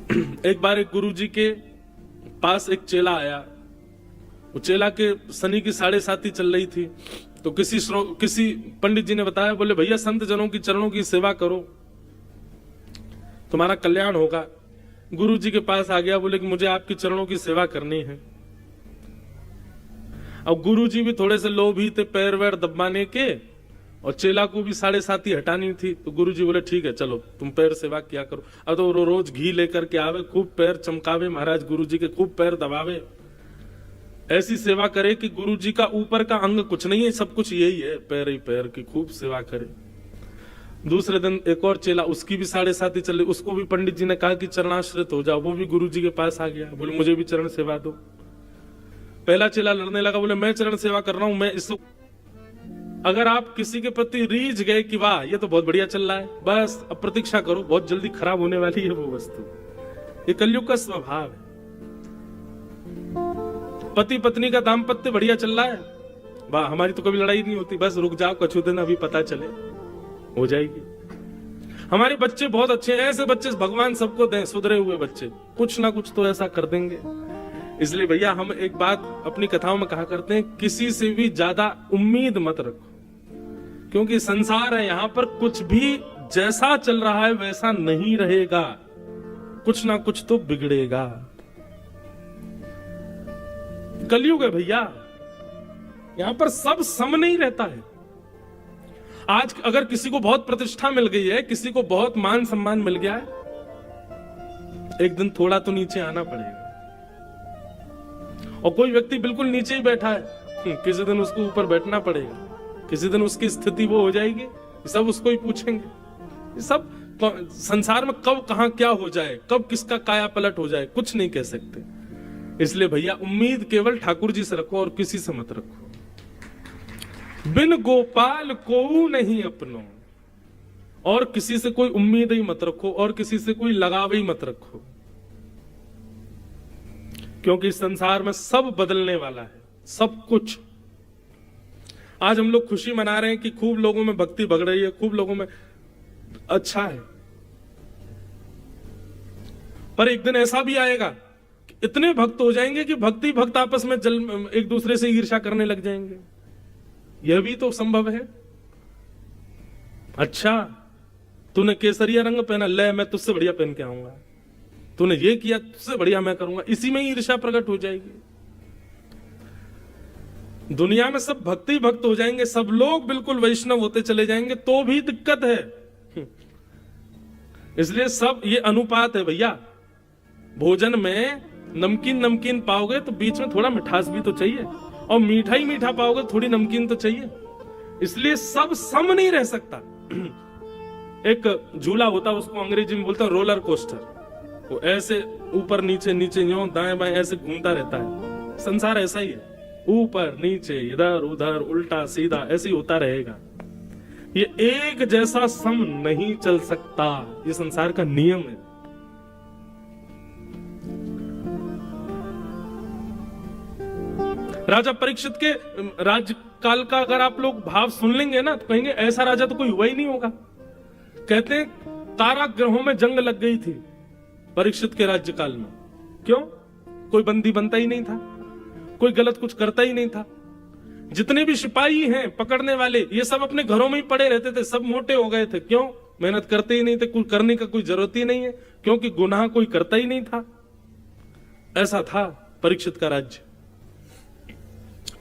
एक बार एक गुरुजी के पास एक चेला आया। वो चेला के शनि की 7:30 चल रही थी, तो किसी पंडित जी ने बताया, बोले भैया संत जनों की चरणों की सेवा करो, तुम्हारा कल्याण होगा। गुरुजी के पास आ गया, बोले कि मुझे आपकी चरणों की सेवा करनी है। अब गुरुजी भी थोड़े से लोभी थे पैर वैर दबाने के, और चेला को भी 7:30 हटानी थी। तो गुरुजी बोले ठीक है चलो तुम पैर सेवा किया करो। अब तो रोज घी लेकर के आवे, खूब पैर चमकावे, महाराज गुरुजी के खूब पैर दबावे, ऐसी सेवा करे कि गुरुजी का ऊपर का अंग कुछ नहीं है, सब कुछ यही है, पैर ही पैर की खूब सेवा करे। दूसरे दिन एक और चेला, उसकी भी 7:30 चल रही, उसको भी पंडित जी ने कहा कि चरणाश्रित हो जाओ। वो भी गुरुजी के पास आ गया, बोले मुझे भी चरण सेवा दो। पहला चेला लड़ने लगा, बोले मैं चरण सेवा कर रहा हूं, मैं इसको। अगर आप किसी के प्रति रीझ गए कि वाह ये तो बहुत बढ़िया चल रहा है, बस अब प्रतीक्षा करो, बहुत जल्दी खराब होने वाली है वो वस्तु। ये कलयुग का स्वभाव है। पति पत्नी का दाम्पत्य बढ़िया चल रहा है, वाह हमारी तो कभी लड़ाई नहीं होती, बस रुक जाओ कछु दिन अभी पता चले, हो जाएगी। हमारे बच्चे बहुत अच्छे हैं, ऐसे बच्चे भगवान सबको दें, सुधरे हुए बच्चे, कुछ ना कुछ तो ऐसा कर देंगे। इसलिए भैया हम एक बात अपनी कथाओं में कहा करते हैं, किसी से भी ज्यादा उम्मीद मत रखो, क्योंकि संसार है, यहां पर कुछ भी जैसा चल रहा है वैसा नहीं रहेगा, कुछ ना कुछ तो बिगड़ेगा। कलयुग है भैया, यहां पर सब सम नहीं रहता है। आज अगर किसी को बहुत प्रतिष्ठा मिल गई है, किसी को बहुत मान सम्मान मिल गया है, एक दिन थोड़ा तो नीचे आना पड़ेगा। और कोई व्यक्ति बिल्कुल नीचे ही बैठा है, किसी दिन उसको ऊपर बैठना पड़ेगा, किसी दिन उसकी स्थिति वो हो जाएगी, सब उसको ही पूछेंगे। सब संसार में कब कहां क्या हो जाए, कब किसका काया पलट हो जाए, कुछ नहीं कह सकते। इसलिए भैया उम्मीद केवल ठाकुर जी से रखो और किसी से मत रखो। बिन गोपाल को नहीं अपनो, और किसी से कोई उम्मीद ही मत रखो, और किसी से कोई लगाव ही मत रखो, क्योंकि संसार में सब बदलने वाला है, सब कुछ। आज हम लोग खुशी मना रहे हैं कि खूब लोगों में भक्ति बढ़ रही है, खूब लोगों में अच्छा है, पर एक दिन ऐसा भी आएगा कि इतने भक्त हो जाएंगे कि भक्ति भक्त आपस में एक दूसरे से ईर्ष्या करने लग जाएंगे। यह भी तो संभव है। अच्छा तूने केसरिया रंग पहना, ले मैं तुझसे बढ़िया पहन के आऊंगा, तूने ये किया तुझसे बढ़िया मैं करूंगा, इसी में ही ईर्ष्या प्रकट हो जाएगी। दुनिया में सब भक्ति भक्त हो जाएंगे, सब लोग बिल्कुल वैष्णव होते चले जाएंगे, तो भी दिक्कत है। इसलिए सब ये अनुपात है भैया। भोजन में नमकीन नमकीन पाओगे तो बीच में थोड़ा मिठास भी तो चाहिए, और मीठा ही मीठा पाओगे थोड़ी नमकीन तो चाहिए। इसलिए सब सम नहीं रह सकता। एक झूला होता, उसको अंग्रेजी में बोलते हैं रोलर कोस्टर। वो ऐसे ऊपर नीचे नीचे यूं दाएं बाएं ऐसे घूमता रहता है। संसार ऐसा ही है, ऊपर नीचे इधर उधर उल्टा सीधा ऐसे ही होता रहेगा। ये एक जैसा सम नहीं चल सकता, ये संसार का नियम है। राजा परीक्षित के राज्यकाल का अगर आप लोग भाव सुन लेंगे ना, तो कहेंगे ऐसा राजा तो कोई हुआ ही नहीं होगा। कहते हैं कारागृहों में जंग लग गई थी परीक्षित के राज्यकाल में। क्यों? कोई बंदी बनता ही नहीं था, कोई गलत कुछ करता ही नहीं था। जितने भी सिपाही हैं पकड़ने वाले, ये सब अपने घरों में ही पड़े रहते थे, सब मोटे हो गए थे। क्यों? मेहनत करते ही नहीं थे, कुछ करने का कोई जरूरत ही नहीं है, क्योंकि गुनाह कोई करता ही नहीं था। ऐसा था परीक्षित का राज्य।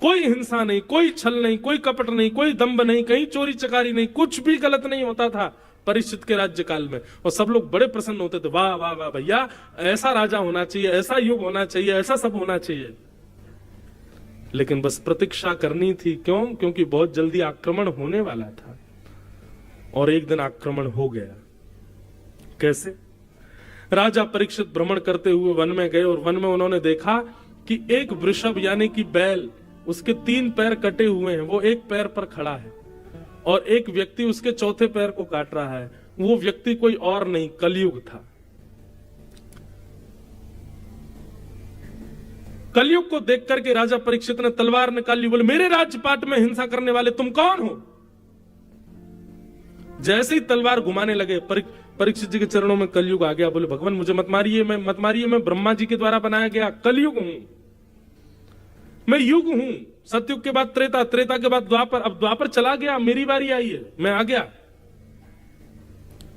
कोई हिंसा नहीं, कोई छल नहीं, कोई कपट नहीं, कोई दंभ नहीं, कहीं चोरी चकारी नहीं, कुछ भी गलत नहीं होता था परीक्षित के राज्यकाल में। और सब लोग बड़े प्रसन्न होते थे, वाह वाह वाह भैया ऐसा राजा होना चाहिए, ऐसा युग होना चाहिए, ऐसा सब होना चाहिए। लेकिन बस प्रतीक्षा करनी थी। क्यों? क्योंकि बहुत जल्दी आक्रमण होने वाला था, और एक दिन आक्रमण हो गया। कैसे? राजा परीक्षित भ्रमण करते हुए वन में गए, और वन में उन्होंने देखा कि एक वृषभ यानी कि बैल, उसके 3 पैर कटे हुए हैं, वो एक पैर पर खड़ा है, और एक व्यक्ति उसके चौथे पैर को काट रहा है। वो व्यक्ति कोई और नहीं, कलयुग था। कलयुग को देख करके राजा परीक्षित ने तलवार निकाली, बोले मेरे राजपाट में हिंसा करने वाले तुम कौन हो? जैसे ही तलवार घुमाने लगे, परीक्षित जी के चरणों में कलयुग आ गया। बोले भगवान मुझे मत मारिए, मैं ब्रह्मा जी के द्वारा बनाया गया कलयुग हूं, मैं युग हूं। सतयुग के बाद त्रेता, त्रेता के बाद द्वापर, अब द्वापर चला गया, मेरी बारी आई है, मैं आ गया।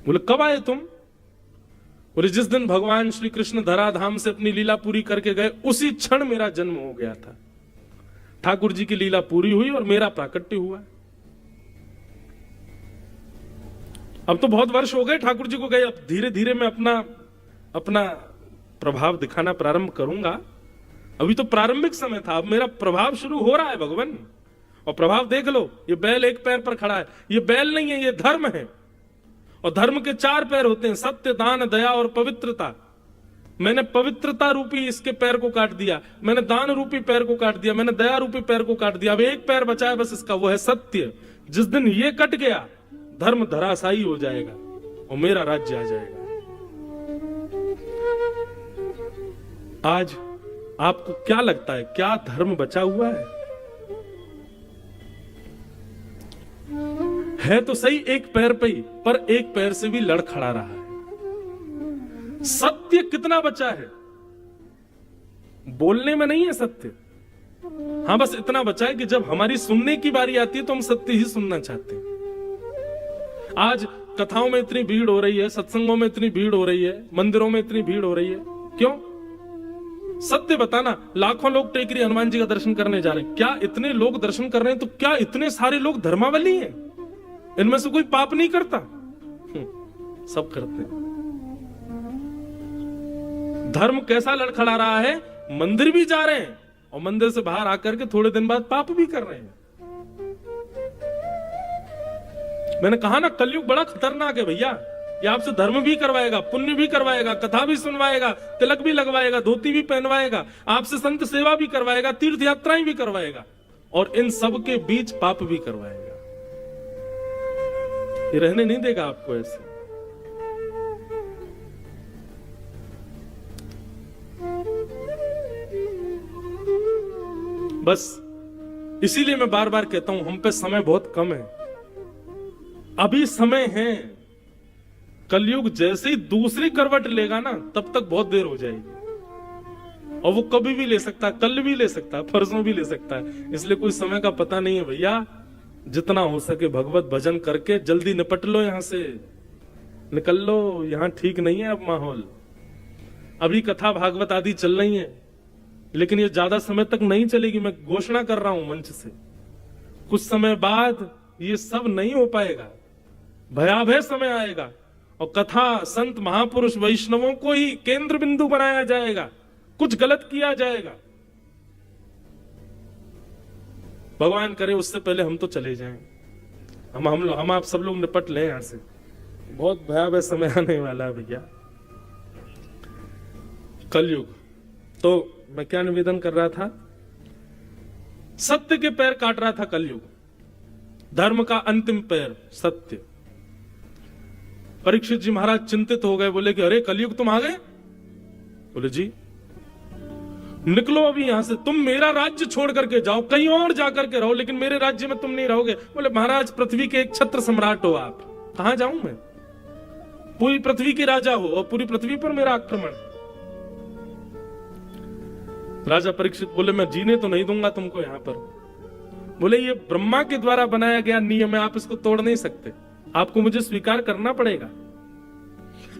बोले कब आए तुम? बोले जिस दिन भगवान श्री कृष्ण धराधाम से अपनी लीला पूरी करके गए उसी क्षण मेरा जन्म हो गया था। ठाकुर जी की लीला पूरी हुई और मेरा प्राकट्य हुआ। अब तो बहुत वर्ष हो गए ठाकुर जी को गए, अब धीरे धीरे मैं अपना प्रभाव दिखाना प्रारंभ करूंगा। अभी तो प्रारंभिक समय था, अब मेरा प्रभाव शुरू हो रहा है भगवान। और प्रभाव देख लो, ये बैल एक पैर पर खड़ा है, ये बैल नहीं है, ये धर्म है। और धर्म के 4 पैर होते हैं, सत्य, दान, दया और पवित्रता। मैंने पवित्रता रूपी इसके पैर को काट दिया, मैंने दान रूपी पैर को काट दिया, मैंने दया रूपी पैर को काट दिया। अब एक पैर बचा है बस इसका, वो है सत्य। जिस दिन ये कट गया धर्म धराशायी हो जाएगा और मेरा राज्य आ जाएगा। आज आपको क्या लगता है, क्या धर्म बचा हुआ है तो सही एक पैर पे ही, पर एक पैर से भी लड़ खड़ा रहा है। सत्य कितना बचा है? बोलने में नहीं है सत्य, हाँ बस इतना बचा है कि जब हमारी सुनने की बारी आती है तो हम सत्य ही सुनना चाहते हैं। आज कथाओं में इतनी भीड़ हो रही है, सत्संगों में इतनी भीड़ हो रही है, मंदिरों में इतनी भीड़ हो रही है, क्यों? सत्य बताना। लाखों लोग टेकरी हनुमान जी का दर्शन करने जा रहे हैं, क्या इतने लोग दर्शन कर रहे हैं तो क्या इतने सारे लोग धर्मावली हैं? इनमें से कोई पाप नहीं करता? सब करते हैं। धर्म कैसा लड़खड़ा रहा है? मंदिर भी जा रहे हैं और मंदिर से बाहर आकर के थोड़े दिन बाद पाप भी कर रहे हैं। मैंने कहा ना कलयुग बड़ा खतरनाक है भैया। ये आपसे धर्म भी करवाएगा, पुण्य भी करवाएगा, कथा भी सुनवाएगा, तिलक भी लगवाएगा, धोती भी पहनवाएगा, आपसे संत सेवा भी करवाएगा, तीर्थ यात्राएं भी करवाएगा और इन सब के बीच पाप भी करवाएगा। ये रहने नहीं देगा आपको ऐसे। बस इसीलिए मैं बार बार कहता हूं हम पे समय बहुत कम है, अभी समय है। कलयुग जैसे ही दूसरी करवट लेगा ना तब तक बहुत देर हो जाएगी और वो कभी भी ले सकता है, कल भी ले सकता है, परसों भी ले सकता है। इसलिए कोई समय का पता नहीं है भैया। जितना हो सके भगवत भजन करके जल्दी निपट लो, यहां से निकल लो। यहां ठीक नहीं है अब माहौल। अभी कथा भागवत आदि चल रही है लेकिन ये ज्यादा समय तक नहीं चलेगी। मैं घोषणा कर रहा हूं मंच से, कुछ समय बाद ये सब नहीं हो पाएगा, भयावह समय आएगा और कथा, संत, महापुरुष, वैष्णवों को ही केंद्र बिंदु बनाया जाएगा, कुछ गलत किया जाएगा। भगवान करे उससे पहले हम तो चले जाएं, हम आप सब लोग निपट लें यहां से। बहुत भयावह समय आने वाला है भैया, कलयुग। तो मैं क्या निवेदन कर रहा था? सत्य के पैर काट रहा था कलयुग, धर्म का अंतिम पैर सत्य। परीक्षित जी महाराज चिंतित हो गए, बोले कि अरे कलयुग तुम आ गए? बोले जी निकलो अभी यहां से, तुम मेरा राज्य छोड़ करके जाओ, कहीं और जाकर के रहो, लेकिन मेरे राज्य में तुम नहीं रहोगे। बोले महाराज पृथ्वी के एक छत्र सम्राट हो आप, कहां जाऊं मैं? पूरी पृथ्वी के राजा हो और पूरी पृथ्वी पर मेरा आक्रमण। राजा परीक्षित बोले मैं जीने तो नहीं दूंगा तुमको यहां पर। बोले ये ब्रह्मा के द्वारा बनाया गया नियम है, आप इसको तोड़ नहीं सकते, आपको मुझे स्वीकार करना पड़ेगा।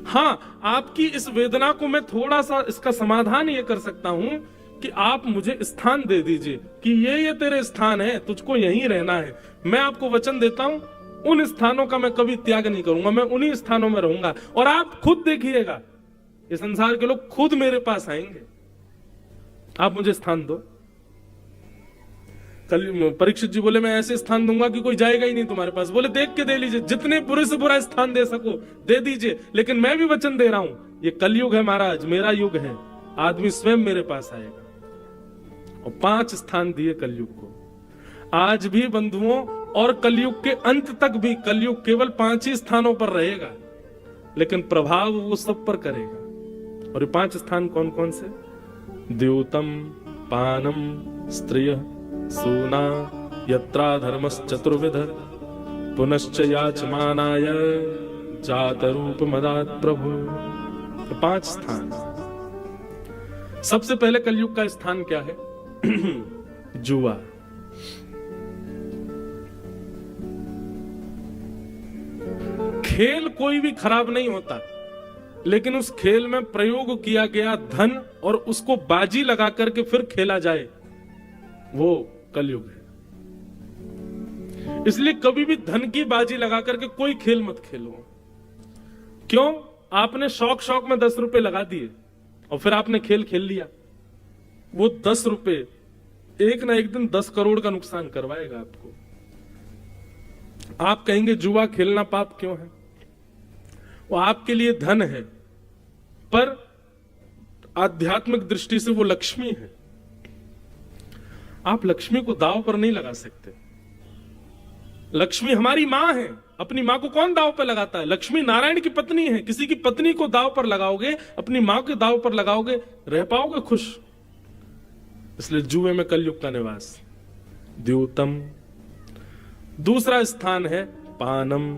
हाँ, आपकी इस वेदना को मैं थोड़ा सा इसका समाधान ये कर सकता हूं कि आप मुझे स्थान दे दीजिए कि ये तेरे स्थान है, तुझको यहीं रहना है। मैं आपको वचन देता हूं उन स्थानों का मैं कभी त्याग नहीं करूंगा, मैं उन्हीं स्थानों में रहूंगा और आप खुद देखिएगा ये संसार के लोग खुद मेरे पास आएंगे, आप मुझे स्थान दो। कल परीक्षित जी बोले मैं ऐसे स्थान दूंगा कि कोई जाएगा ही नहीं तुम्हारे पास। बोले देख के दे लीजिए, जितने बुरे से बुरा स्थान दे सको दे दीजिए, लेकिन मैं भी वचन दे रहा हूं ये कलयुग है महाराज, मेरा युग है, आदमी स्वयं मेरे पास आएगा। और 5 स्थान दिए कलयुग को। आज भी बंधुओं और कलयुग के अंत तक भी कलयुग केवल 5 ही स्थानों पर रहेगा, लेकिन प्रभाव वो सब पर करेगा। और ये 5 स्थान कौन कौन से? द्यूतम, पानम, स्त्रिय, सूना, यत्रा धर्मश्चतुर्विध, पुनश्च याचमानाय जात रूप मदात प्रभु। तो 5 स्थान। सबसे पहले कलयुग का स्थान क्या है? जुआ। खेल कोई भी खराब नहीं होता, लेकिन उस खेल में प्रयोग किया गया धन और उसको बाजी लगा करके फिर खेला जाए, वो कलयुग है। इसलिए कभी भी धन की बाजी लगा करके कोई खेल मत खेलो। क्यों? आपने शौक में 10 रुपए लगा दिए और फिर आपने खेल खेल लिया, वो 10 रुपए एक ना एक दिन 10 करोड़ का नुकसान करवाएगा आपको। आप कहेंगे जुआ खेलना पाप क्यों है? वो आपके लिए धन है, पर आध्यात्मिक दृष्टि से वो लक्ष्मी है। आप लक्ष्मी को दांव पर नहीं लगा सकते। लक्ष्मी हमारी मां है, अपनी मां को कौन दांव पर लगाता है? लक्ष्मी नारायण की पत्नी है। किसी की पत्नी को दांव पर लगाओगे, अपनी मां के दांव पर लगाओगे, रह पाओगे खुश? इसलिए जुए में कलयुग का निवास। द्योतम। दूसरा स्थान है पानम।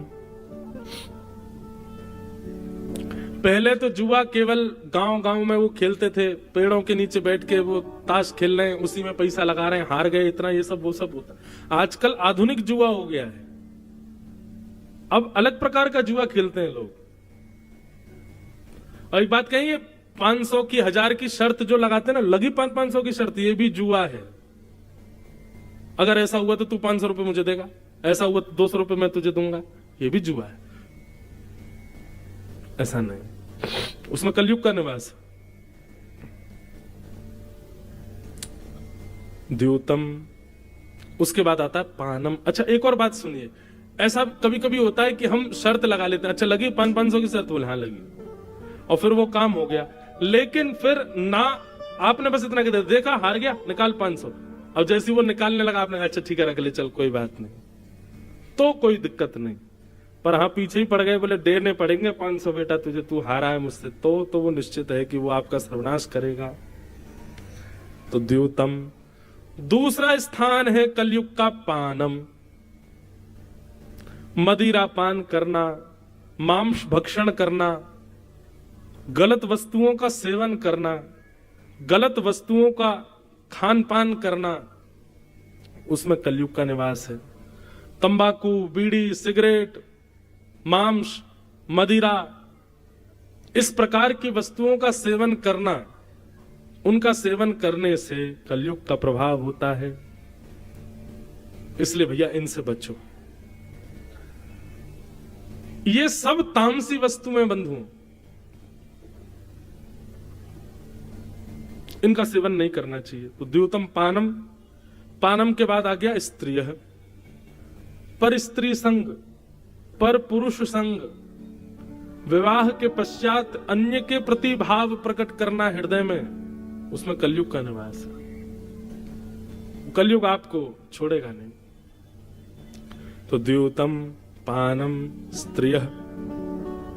पहले तो जुआ केवल गांव में वो खेलते थे, पेड़ों के नीचे बैठ के वो ताश खेल रहे हैं, उसी में पैसा लगा रहे हैं, हार गए इतना, ये सब वो सब होता। आजकल आधुनिक जुआ हो गया है। अब अलग प्रकार का जुआ खेलते हैं लोग। और एक बात कहेंगे, 500 की 1000 की शर्त जो लगाते हैं ना, लगी 500 की शर्त, ये भी जुआ है। अगर ऐसा हुआ तो तू 500 रुपए मुझे देगा, ऐसा हुआ तो 200 रुपए मैं तुझे दूंगा, ये भी जुआ है। ऐसा नहीं, उसमें कलयुग का निवास। द्योतम। उसके बाद आता है पानम। अच्छा, एक और बात सुनिए, ऐसा कभी कभी होता है कि हम शर्त लगा लेते हैं, अच्छा लगी 500 की शर्त, बोले हाँ लगी, और फिर वो काम हो गया। लेकिन फिर ना आपने बस इतना कहते देखा हार गया, निकाल 500, अब जैसे वो निकालने लगा आपने अच्छा ठीक है रख ले, चल कोई बात नहीं, तो कोई दिक्कत नहीं। पर हाँ पीछे ही पड़ गए, बोले देने पड़ेंगे 500 बेटा तुझे, तू हारा है मुझसे, तो वो निश्चित है कि वो आपका सर्वनाश करेगा। तो द्योतम। दूसरा स्थान है कलयुग का पानम। मदिरा पान करना, मांस भक्षण करना, गलत वस्तुओं का सेवन करना, गलत वस्तुओं का खान पान करना, उसमें कलयुग का निवास है। तंबाकू, बीड़ी, सिगरेट, मांस, मदिरा, इस प्रकार की वस्तुओं का सेवन करना, उनका सेवन करने से कलयुग का प्रभाव होता है। इसलिए भैया इनसे बचो। ये सब तामसी वस्तुएं बंधु, इनका सेवन नहीं करना चाहिए। तो द्योतम पानम। पानम के बाद आ गया स्त्रिय। पर स्त्री संग, पर पुरुष संग, विवाह के पश्चात अन्य के प्रति भाव प्रकट करना हृदय में, उसमें कलयुग का निवास है। कलयुग आपको छोड़ेगा नहीं। तो द्योतम, पानम, स्त्रिय।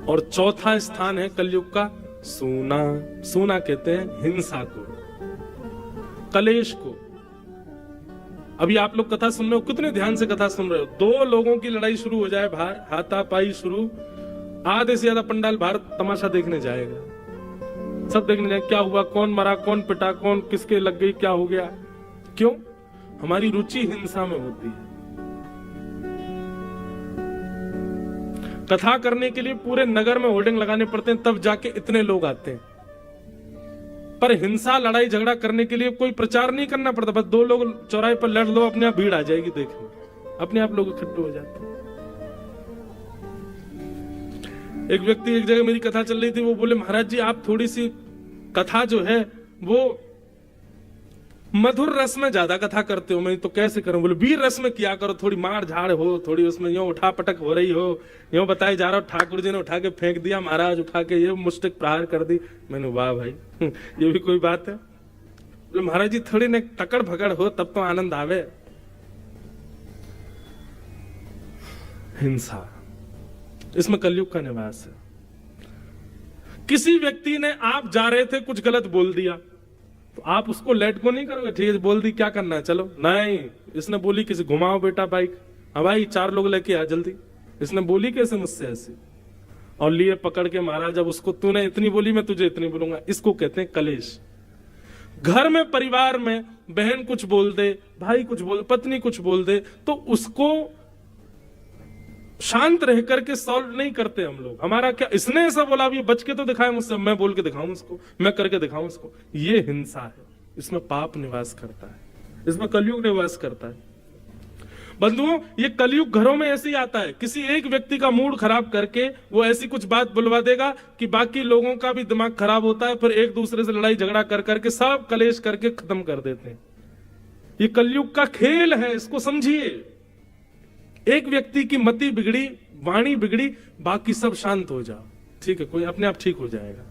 और चौथा स्थान है कलयुग का सूना। सूना कहते हैं हिंसा को, कलेश को। अभी आप लोग कथा सुन रहे हो, कितने ध्यान से कथा सुन रहे हो। 2 लोगों की लड़ाई शुरू हो जाए बाहर, हाथापाई शुरू, आधे से ज्यादा पंडाल बाहर तमाशा देखने जाएगा। सब देखने जाए क्या हुआ, कौन मरा, कौन पिटा, कौन किसके लग गई, क्या हो गया। क्यों? हमारी रुचि हिंसा में होती है। कथा करने के लिए पूरे नगर में होर्डिंग लगाने पड़ते हैं, तब जाके इतने लोग आते हैं। पर हिंसा, लड़ाई झगड़ा करने के लिए कोई प्रचार नहीं करना पड़ता, बस 2 लोग चौराहे पर लड़ लो, अपने आप भीड़ आ जाएगी देखने, अपने आप लोग इकट्ठे हो जाते हैं। एक व्यक्ति एक जगह मेरी कथा चल रही थी, वो बोले महाराज जी आप थोड़ी सी कथा जो है वो मधुर रस में ज्यादा कथा करते हो। मैं तो कैसे करूं? बोले वीर रस में किया करो, थोड़ी मार झाड़ हो, थोड़ी उसमें यूं उठा पटक हो रही हो, यूं बताए जा रहा हो ठाकुर जी ने उठा के फेंक दिया, महाराज उठा के ये मुष्टिक प्रहार कर दी। मैंने वाह भाई ये भी कोई बात है? बोले महाराज जी थोड़ी न टकड़ भगड़ हो तब तो आनंद आवे। हिंसा, इसमें कलयुग का निवास है। किसी व्यक्ति ने, आप जा रहे थे कुछ गलत बोल दिया, तो आप उसको लेट को नहीं करोगे, ठीक है बोल दी क्या करना है चलो, नहीं। इसने बोली किसी घुमाओ बेटा बाइक, हाँ भाई 4 लोग लेके आ जल्दी। इसने बोली कैसे मुझसे ऐसे? और लिए पकड़ के मारा। जब उसको तूने इतनी बोली मैं तुझे इतनी बोलूंगा, इसको कहते हैं कलेश। घर में परिवार में बहन कुछ बोल दे, भाई कुछ बोल, पत्नी कुछ बोल दे, तो उसको शांत रह करके सॉल्व नहीं करते हम लोग। हमारा क्या, इसने ऐसा बोला, अब ये बच के तो दिखाए मुझसे, मैं बोल के दिखाऊं उसको, मैं करके दिखाऊं उसको। ये हिंसा है, इसमें पाप निवास करता है, इसमें कलयुग निवास करता है। बंधुओं, ये कलयुग घरों में ऐसे ही आता है। किसी एक व्यक्ति का मूड खराब करके वो ऐसी कुछ बात बुलवा देगा कि बाकी लोगों का भी दिमाग खराब होता है, फिर एक दूसरे से लड़ाई झगड़ा कर करके सब कलेश करके खत्म कर देते हैं। ये कलयुग का खेल है, इसको समझिए। एक व्यक्ति की मति बिगड़ी, वाणी बिगड़ी, बाकी सब शांत हो जाओ, ठीक है, कोई अपने आप ठीक हो जाएगा।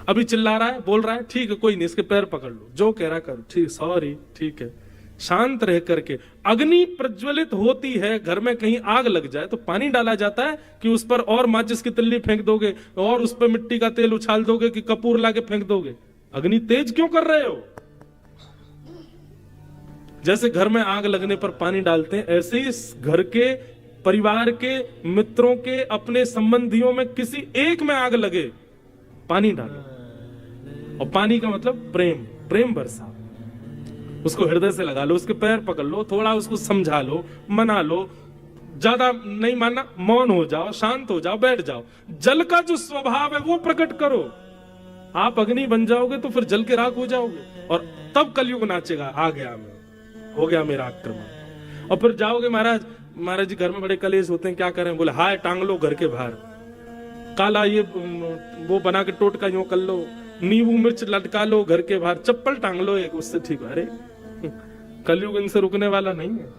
अभी चिल्ला रहा है, बोल रहा है, ठीक है, कोई नहीं, इसके पैर पकड़ लो, जो कह रहा करो, ठीक, सॉरी, ठीक है। शांत रह करके, अग्नि प्रज्वलित होती है, घर में कहीं आग लग जाए तो पानी डाला जाता है कि उस पर और माचिस की तिल्ली फेंक दोगे और उस पर मिट्टी का तेल उछाल दोगे कि कपूर लाके फेंक दोगे? अग्नि तेज क्यों कर रहे हो? जैसे घर में आग लगने पर पानी डालते हैं, ऐसे ही घर के, परिवार के, मित्रों के, अपने संबंधियों में किसी एक में आग लगे, पानी डालो। और पानी का मतलब प्रेम, प्रेम बरसा, उसको हृदय से लगा लो, उसके पैर पकड़ लो, थोड़ा उसको समझा लो, मना लो, ज्यादा नहीं मानना, मौन हो जाओ, शांत हो जाओ, बैठ जाओ। जल का जो स्वभाव है वो प्रकट करो। आप अग्नि बन जाओगे तो फिर जल के राख हो जाओगे, और तब कलयुग नाचेगा, आ गया मैं, हो गया मेरा आक्रमण। और फिर जाओगे, महाराज महाराज जी घर में बड़े कलेश होते हैं, क्या करें? बोले हाय टांग लो घर के बाहर, काला ये वो बना के टोटका यूं कर लो, नींबू मिर्च लटका लो घर के बाहर, चप्पल टांग लो एक, उससे ठीक है। अरे कलयुग इनसे रुकने वाला नहीं है।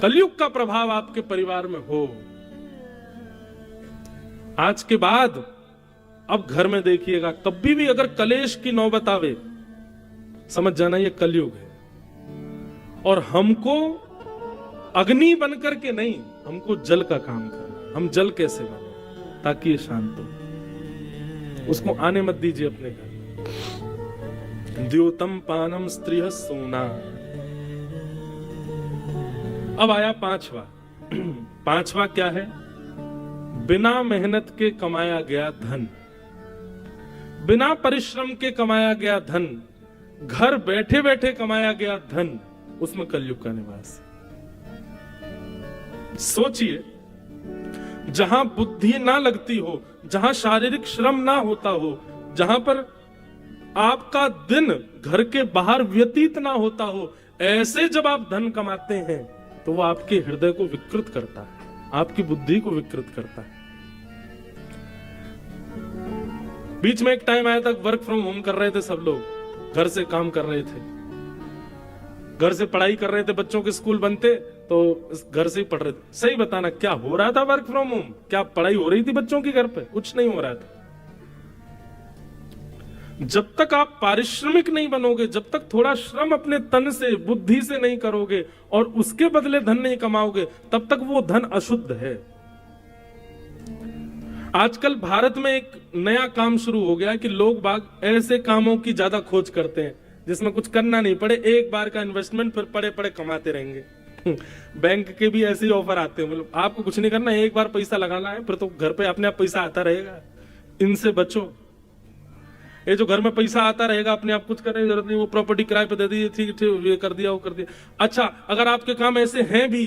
कलयुग का प्रभाव आपके परिवार में हो, आज के बाद अब घर में देखिएगा, कभी भी अगर कलेश की नौबत आवे, समझ जाना ये कलयुग है। और हमको अग्नि बनकर के नहीं, हमको जल का काम करना। हम जल कैसे बने ताकि ये शांत हो, उसको आने मत दीजिए अपने घर। द्योतम पानम स्त्रिय सोना। अब आया पांचवा। पांचवा क्या है? बिना मेहनत के कमाया गया धन, बिना परिश्रम के कमाया गया धन, घर बैठे बैठे कमाया गया धन, उसमें कलयुग का निवास है। सोचिए, जहां बुद्धि ना लगती हो, जहां शारीरिक श्रम ना होता हो, जहां पर आपका दिन घर के बाहर व्यतीत ना होता हो, ऐसे जब आप धन कमाते हैं तो वो आपके हृदय को विकृत करता है, आपकी बुद्धि को विकृत करता है। बीच में एक टाइम आया था, वर्क फ्रॉम होम कर रहे थे सब लोग, घर से काम कर रहे थे, घर से पढ़ाई कर रहे थे, बच्चों के स्कूल बनते तो घर से ही पढ़ रहे थे। सही बताना, क्या हो रहा था वर्क फ्रॉम होम? क्या पढ़ाई हो रही थी बच्चों की घर पे? कुछ नहीं हो रहा था। जब तक आप पारिश्रमिक नहीं बनोगे, जब तक थोड़ा श्रम अपने तन से, बुद्धि से नहीं करोगे और उसके बदले धन नहीं कमाओगे, तब तक वो धन अशुद्ध है। आजकल भारत में एक नया काम शुरू हो गया है कि लोग बाग ऐसे कामों की ज्यादा खोज करते हैं जिसमें कुछ करना नहीं पड़े, एक बार का इन्वेस्टमेंट, फिर पड़े पड़े कमाते रहेंगे। बैंक के भी ऐसे ही ऑफर आते हैं, मतलब आपको कुछ नहीं करना, एक बार पैसा लगाना है, फिर तो घर पे अपने आप पैसा आता रहेगा। इनसे बचो। ये जो घर में पैसा आता रहेगा, अपने आप कुछ करने की जरूरत नहीं, वो प्रॉपर्टी किराए पे दे दी, ठीक ठीक, ये कर दिया, वो कर दिया। अच्छा, अगर आपके काम ऐसे हैं भी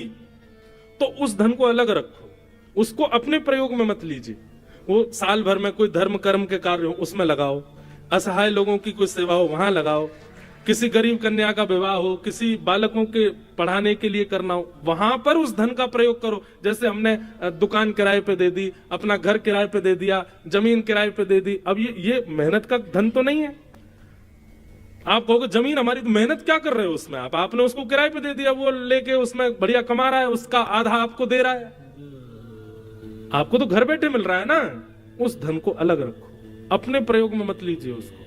तो उस धन को अलग रखो, उसको अपने प्रयोग में मत लीजिए। वो साल भर में कोई धर्म कर्म के कार्य हो उसमें लगाओ, असहाय लोगों की कोई सेवा हो वहां लगाओ, किसी गरीब कन्या का विवाह हो, किसी बालकों के पढ़ाने के लिए करना हो, वहां पर उस धन का प्रयोग करो। जैसे हमने दुकान किराए पे दे दी, अपना घर किराए पे दे दिया, जमीन किराए पे दे दी। अब ये मेहनत का धन तो नहीं है। आप कहोगे जमीन हमारी, तो मेहनत क्या कर रहे हो उसमें? आपने उसको किराए पे दे दिया, वो लेके उसमें बढ़िया कमा रहा है, उसका आधा आपको दे रहा है, आपको तो घर बैठे मिल रहा है ना। उस धन को अलग रखो, अपने प्रयोग में मत लीजिए उसको।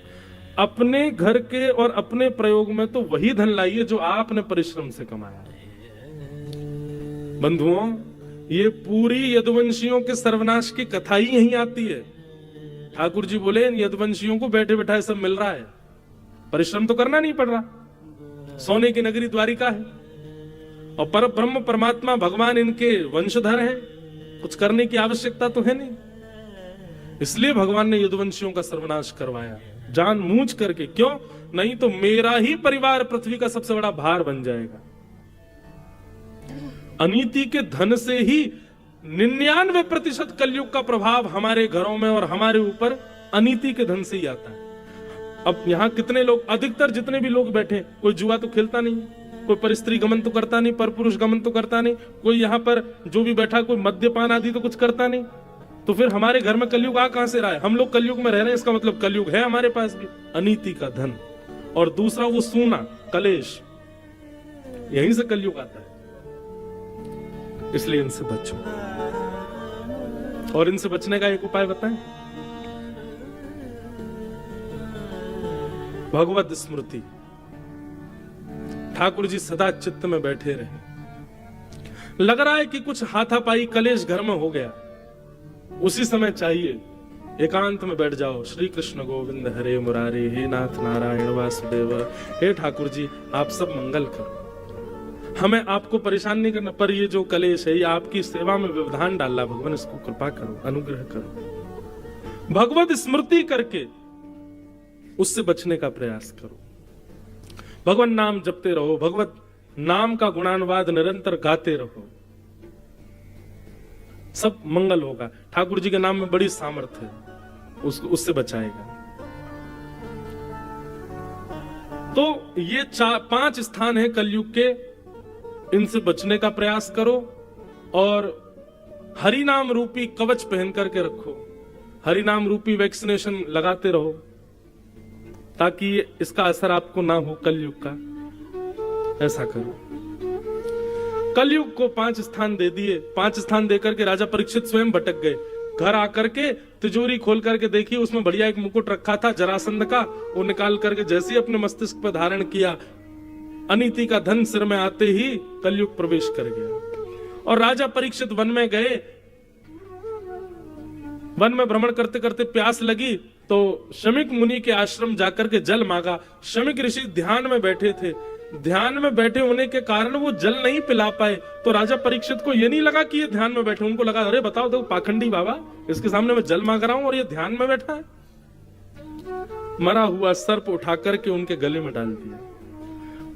अपने घर के और अपने प्रयोग में तो वही धन लाइए जो आपने परिश्रम से कमाया। बंधुओं, ये पूरी यदुवंशियों के सर्वनाश की कथा ही यहीं आती है। ठाकुर जी बोले इन यदुवंशियों को बैठे बैठाए सब मिल रहा है, परिश्रम तो करना नहीं पड़ रहा। सोने की नगरी द्वारिका है, और पर ब्रह्म परमात्मा भगवान इनके वंशधर हैं, कुछ करने की आवश्यकता तो है नहीं। इसलिए भगवान ने यदुवंशियों का सर्वनाश करवाया जानबूझ करके। क्यों? नहीं तो मेरा ही परिवार पृथ्वी का सबसे बड़ा भार बन जाएगा। अनीति के धन से ही 99% कलयुग का प्रभाव हमारे घरों में और हमारे ऊपर अनीति के धन से ही आता है। अब यहां कितने लोग, अधिकतर जितने भी लोग बैठे, कोई जुआ तो खेलता नहीं, कोई पर स्त्री गमन तो करता नहीं, पर पुरुष गमन तो करता नहीं, कोई यहां पर जो भी बैठा कोई मद्यपान आदि तो कुछ करता नहीं। तो फिर हमारे घर में कलयुग आ कहां से रहा है? हम लोग कलयुग में रह रहे हैं, इसका मतलब कलयुग है हमारे पास भी। अनीति का धन और दूसरा वो सूना कलेश, यहीं से कलयुग आता है। इसलिए इनसे बचो। और इनसे बचने का एक उपाय बताएं, भगवत स्मृति। ठाकुर जी सदा चित्त में बैठे रहे। लग रहा है कि कुछ हाथापाई कलेश घर में हो गया, उसी समय चाहिए एकांत में बैठ जाओ। श्री कृष्ण गोविंद हरे मुरारे, हे नाथ नारायण वासुदेव, हे ठाकुर जी आप सब मंगल करो, हमें आपको परेशान नहीं करना, पर ये जो कलेश है ये आपकी सेवा में व्यवधान डाला, भगवान इसको कृपा करो, अनुग्रह करो। भगवत स्मृति करके उससे बचने का प्रयास करो। भगवान नाम जपते रहो, भगवत नाम का गुणानुवाद निरंतर गाते रहो, सब मंगल होगा। ठाकुर जी के नाम में बड़ी सामर्थ्य है, उससे बचाएगा। तो ये 5 स्थान है कलयुग के, इनसे बचने का प्रयास करो और हरि नाम रूपी कवच पहन करके रखो, हरि नाम रूपी वैक्सीनेशन लगाते रहो, ताकि इसका असर आपको ना हो कलयुग का। ऐसा करो। कलयुग को 5 स्थान दे दिए। 5 स्थान देकर के राजा परीक्षित स्वयं भटक गए। घर आकर के तिजोरी खोल करके देखी, उसमें बढ़िया एक मुकुट रखा था जरासंध का, वो निकाल करके जैसे ही अपने मस्तिष्क पर धारण किया, अनीति का धन सिर में आते ही कलयुग प्रवेश कर गया। और राजा परीक्षित वन में गए। वन में भ्रमण करते करते प्यास लगी तो शमिक मुनि के आश्रम जाकर के जल मांगा। शमिक ऋषि ध्यान में बैठे थे, ध्यान में बैठे होने के कारण वो जल नहीं पिला पाए। तो राजा परीक्षित को ये नहीं लगा कि ये ध्यान में बैठे, उनको लगा अरे बताओ देखो पाखंडी बाबा, इसके सामने मैं जल मांग रहा हूं और ये ध्यान में बैठा है। मरा हुआ सर्प उठा करके उनके गले में डाल दिया।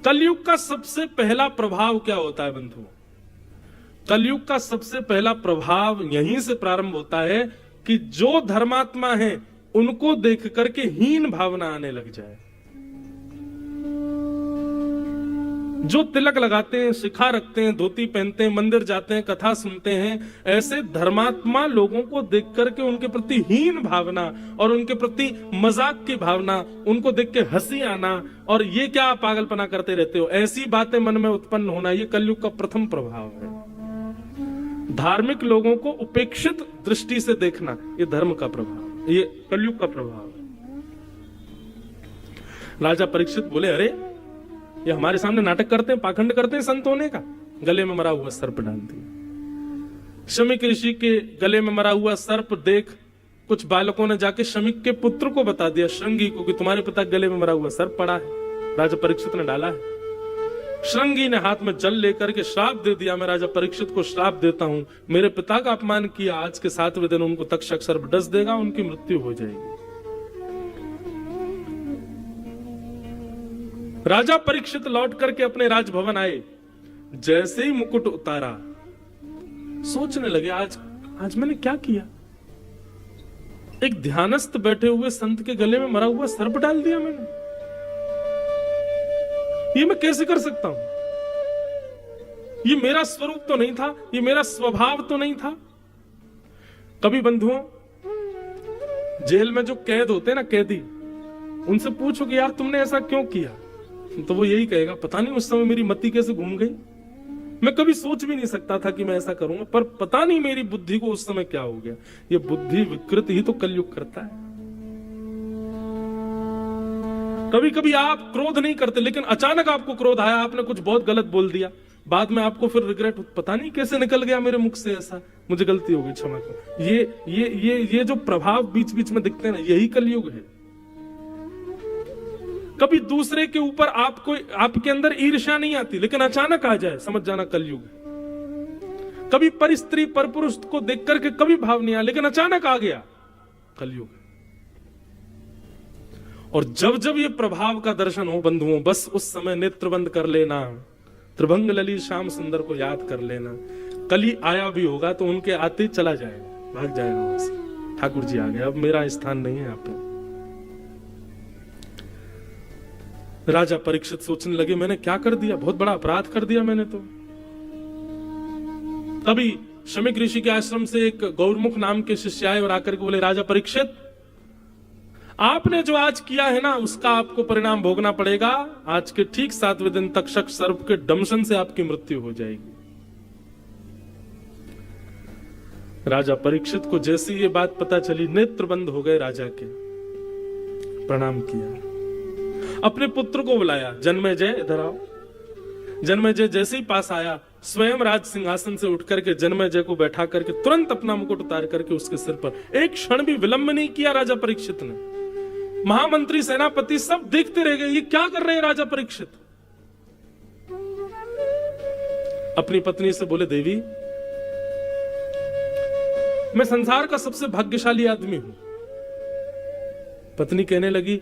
कलयुग का सबसे पहला प्रभाव क्या होता है बंधुओं? कलयुग का सबसे पहला प्रभाव यहीं से प्रारंभ होता है कि जो धर्मात्मा है उनको देख करके हीन भावना आने लग जाए। जो तिलक लगाते हैं, शिखा रखते हैं, धोती पहनते हैं, मंदिर जाते हैं, कथा सुनते हैं, ऐसे धर्मात्मा लोगों को देख करके उनके प्रति हीन भावना और उनके प्रति मजाक की भावना, उनको देख के हंसी आना और ये क्या पागलपना करते रहते हो, ऐसी बातें मन में उत्पन्न होना, ये कलयुग का प्रथम प्रभाव है। धार्मिक लोगों को उपेक्षित दृष्टि से देखना, ये धर्म का प्रभाव, ये कलयुग का प्रभाव है। राजा परीक्षित बोले अरे ये हमारे सामने नाटक करते हैं, पाखंड करते हैं संत होने का। गले में मरा हुआ सर्प डाल दिया। शमिक ऋषि के गले में मरा हुआ सर्प देख कुछ बालकों ने जाके शमिक के पुत्र को बता दिया, श्रृंगी को, कि तुम्हारे पिता गले में मरा हुआ सर्प पड़ा है, राजा परीक्षित ने डाला है। श्रृंगी ने हाथ में जल लेकर के श्राप दे दिया, मैं राजा परीक्षित को श्राप देता हूं, मेरे पिता का अपमान किया, आज के 7वें दिन उनको तक्षक सर्प डस देगा, उनकी मृत्यु हो जाएगी। राजा परीक्षित लौट करके अपने राजभवन आए। जैसे ही मुकुट उतारा सोचने लगे आज मैंने क्या किया। एक ध्यानस्थ बैठे हुए संत के गले में मरा हुआ सर्प डाल दिया मैंने, ये मैं कैसे कर सकता हूं? ये मेरा स्वरूप तो नहीं था, ये मेरा स्वभाव तो नहीं था। कभी बंधुओं जेल में जो कैद होते हैं ना, कैदी, उनसे पूछो कि यार तुमने ऐसा क्यों किया, तो वो यही कहेगा पता नहीं उस समय मेरी मति कैसे घूम गई, मैं कभी सोच भी नहीं सकता था कि मैं ऐसा करूंगा, पर पता नहीं मेरी बुद्धि को उस समय क्या हो गया। ये बुद्धि विकृत ही तो कलयुग करता है। कभी कभी आप क्रोध नहीं करते, लेकिन अचानक आपको क्रोध आया, आपने कुछ बहुत गलत बोल दिया, बाद में आपको फिर रिग्रेट, पता नहीं कैसे निकल गया मेरे मुख से ऐसा, मुझे गलती हो गई, क्षमा करो। ये जो प्रभाव बीच बीच में दिखते हैं ना, यही कलयुग है। कभी दूसरे के ऊपर आपको, आपके अंदर ईर्ष्या नहीं आती, लेकिन अचानक आ जाए, समझ जाना कलयुग है। कभी पर स्त्री पर पुरुष को देख करके कभी भाव नहीं आया, लेकिन अचानक आ गया, कलयुग है। और जब जब ये प्रभाव का दर्शन हो बंधुओं, बस उस समय नेत्र बंद कर लेना, त्रिभंग ललित श्याम सुंदर को याद कर लेना। कली आया भी होगा तो उनके आते ही चला जाएगा, भाग जाएगा वहां से, ठाकुर जी आ गए, अब मेरा स्थान नहीं है यहाँ पे। राजा परीक्षित सोचने लगे, मैंने क्या कर दिया, बहुत बड़ा अपराध कर दिया मैंने तो। तभी शमीक ऋषि के आश्रम से एक गौरमुख नाम के शिष्य आए और आकर के बोले, राजा परीक्षित, आपने जो आज किया है ना, उसका आपको परिणाम भोगना पड़ेगा। आज के ठीक 7वें दिन तक्षक सर्प के दंशन से आपकी मृत्यु हो जाएगी। राजा परीक्षित को जैसी ये बात पता चली, नेत्र बंद हो गए राजा के, प्रणाम किया, अपने पुत्र को बुलाया, जन्मेजय इधर आओ। जन्मेजय जैसे ही पास आया, स्वयं राज सिंहासन से उठ करके जन्मेजय को बैठा करके तुरंत अपना मुकुट उतार करके उसके सिर पर, एक क्षण भी विलंब नहीं किया राजा परीक्षित ने। महामंत्री, सेनापति सब देखते रह गए, ये क्या कर रहे हैं राजा परीक्षित। अपनी पत्नी से बोले, देवी मैं संसार का सबसे भाग्यशाली आदमी हूं। पत्नी कहने लगी,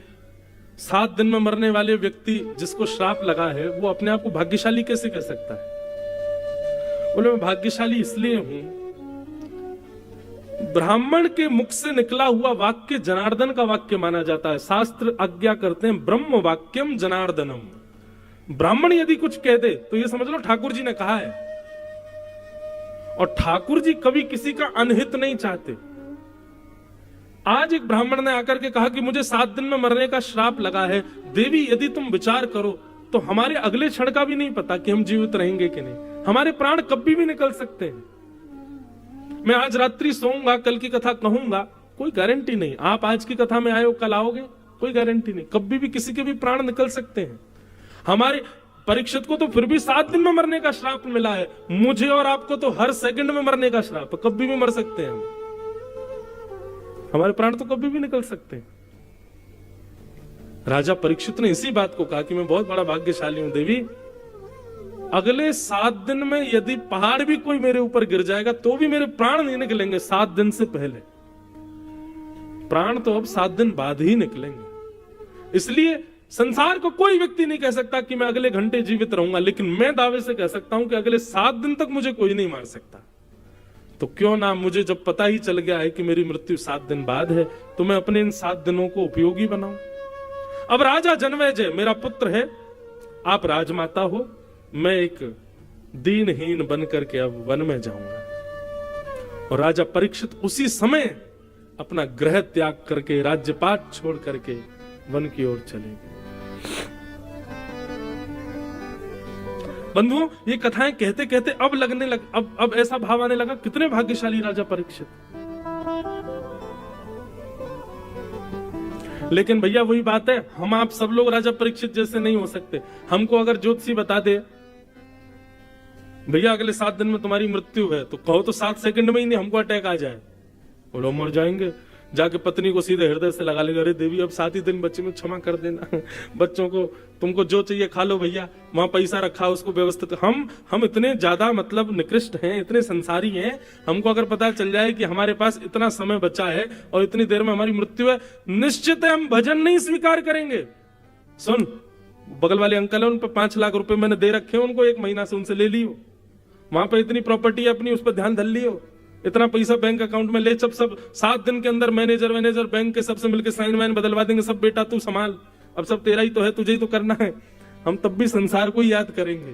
7 दिन में मरने वाले व्यक्ति जिसको श्राप लगा है, वो अपने आप को भाग्यशाली कैसे कह सकता है। बोले, मैं भाग्यशाली इसलिए हूं, ब्राह्मण के मुख से निकला हुआ वाक्य जनार्दन का वाक्य माना जाता है। शास्त्र आज्ञा करते हैं, ब्रह्म वाक्यम जनार्दनम। ब्राह्मण यदि कुछ कह दे तो ये समझ लो ठाकुर जी ने कहा है। और ठाकुर जी कभी किसी का अनहित नहीं चाहते। आज एक ब्राह्मण ने आकर के कहा कि मुझे 7 दिन में मरने का श्राप लगा है, देवी यदि तुम विचार करो तो हमारे अगले क्षण का भी नहीं पता कि हम जीवित रहेंगे कि नहीं, हमारे प्राण कभी भी निकल सकते हैं। मैं आज रात्रि सोऊंगा, कल की कथा कहूंगा, कोई गारंटी नहीं। आप आज की कथा में आए हो, कल आओगे, कोई गारंटी नहीं। कभी भी किसी के भी प्राण निकल सकते हैं। हमारे परीक्षित को तो फिर भी 7 दिन में मरने का श्राप मिला है, मुझे और आपको तो हर सेकंड में मरने का श्राप, कभी भी मर सकते हैं हम। हमारे प्राण तो कभी भी निकल सकते हैं। राजा परीक्षित ने इसी बात को कहा कि मैं बहुत बड़ा भाग्यशाली हूं देवी, अगले 7 दिन में यदि पहाड़ भी कोई मेरे ऊपर गिर जाएगा तो भी मेरे प्राण नहीं निकलेंगे 7 दिन से पहले। प्राण तो अब 7 दिन बाद ही निकलेंगे। इसलिए संसार को कोई व्यक्ति नहीं कह सकता कि मैं अगले घंटे जीवित रहूंगा, लेकिन मैं दावे से कह सकता हूं कि अगले 7 दिन तक मुझे कोई नहीं मार सकता। तो क्यों ना, मुझे जब पता ही चल गया है कि मेरी मृत्यु 7 दिन बाद है, तो मैं अपने इन 7 दिनों को उपयोगी बनाऊं। अब राजा जन्मेजय मेरा पुत्र है, आप राजमाता हो, मैं एक दीनहीन बन करके अब वन में जाऊंगा। और राजा परीक्षित उसी समय अपना गृह त्याग करके, राज्यपाट छोड़ करके वन की ओर चले गए। बंधुओं, ये कथाएं कहते कहते अब लगने लग, अब ऐसा भाव आने लगा, कितने भाग्यशाली राजा परीक्षित। लेकिन भैया वही बात है, हम आप सब लोग राजा परीक्षित जैसे नहीं हो सकते। हमको अगर ज्योतिषी बता दे भैया अगले 7 दिन में तुम्हारी मृत्यु है, तो कहो तो 7 सेकंड में ही नहीं हमको अटैक आ जाए, बोलो मर जाएंगे, जाके पत्नी को सीधे हृदय से लगा लेगा, अरे देवी अब 7 ही दिन बच्चे में क्षमा कर देना, बच्चों को तुमको जो चाहिए खा लो भैया, वहां पैसा रखा उसको व्यवस्थित। हम इतने ज्यादा मतलब निकृष्ट हैं, इतने संसारी हैं, हमको अगर पता चल जाए कि हमारे पास इतना समय बचा है और इतनी देर में हमारी मृत्यु है, निश्चित है हम भजन नहीं स्वीकार करेंगे। सुन, बगल वाले अंकल है, उन पर 5 लाख रुपए मैंने दे रखे हैं उनको, 1 महीना से उनसे ले लियो, वहां पे इतनी प्रॉपर्टी अपनी, उस पर ध्यान धर लियो, इतना पैसा बैंक अकाउंट में ले, सब 7 दिन के अंदर मैनेजर बैंक के सबसे मिलकर साइन वाइन बदलवा देंगे, सब बेटा तू संभाल, अब सब तेरा ही तो है, तुझे ही तो करना है। हम तब भी संसार को ही याद करेंगे।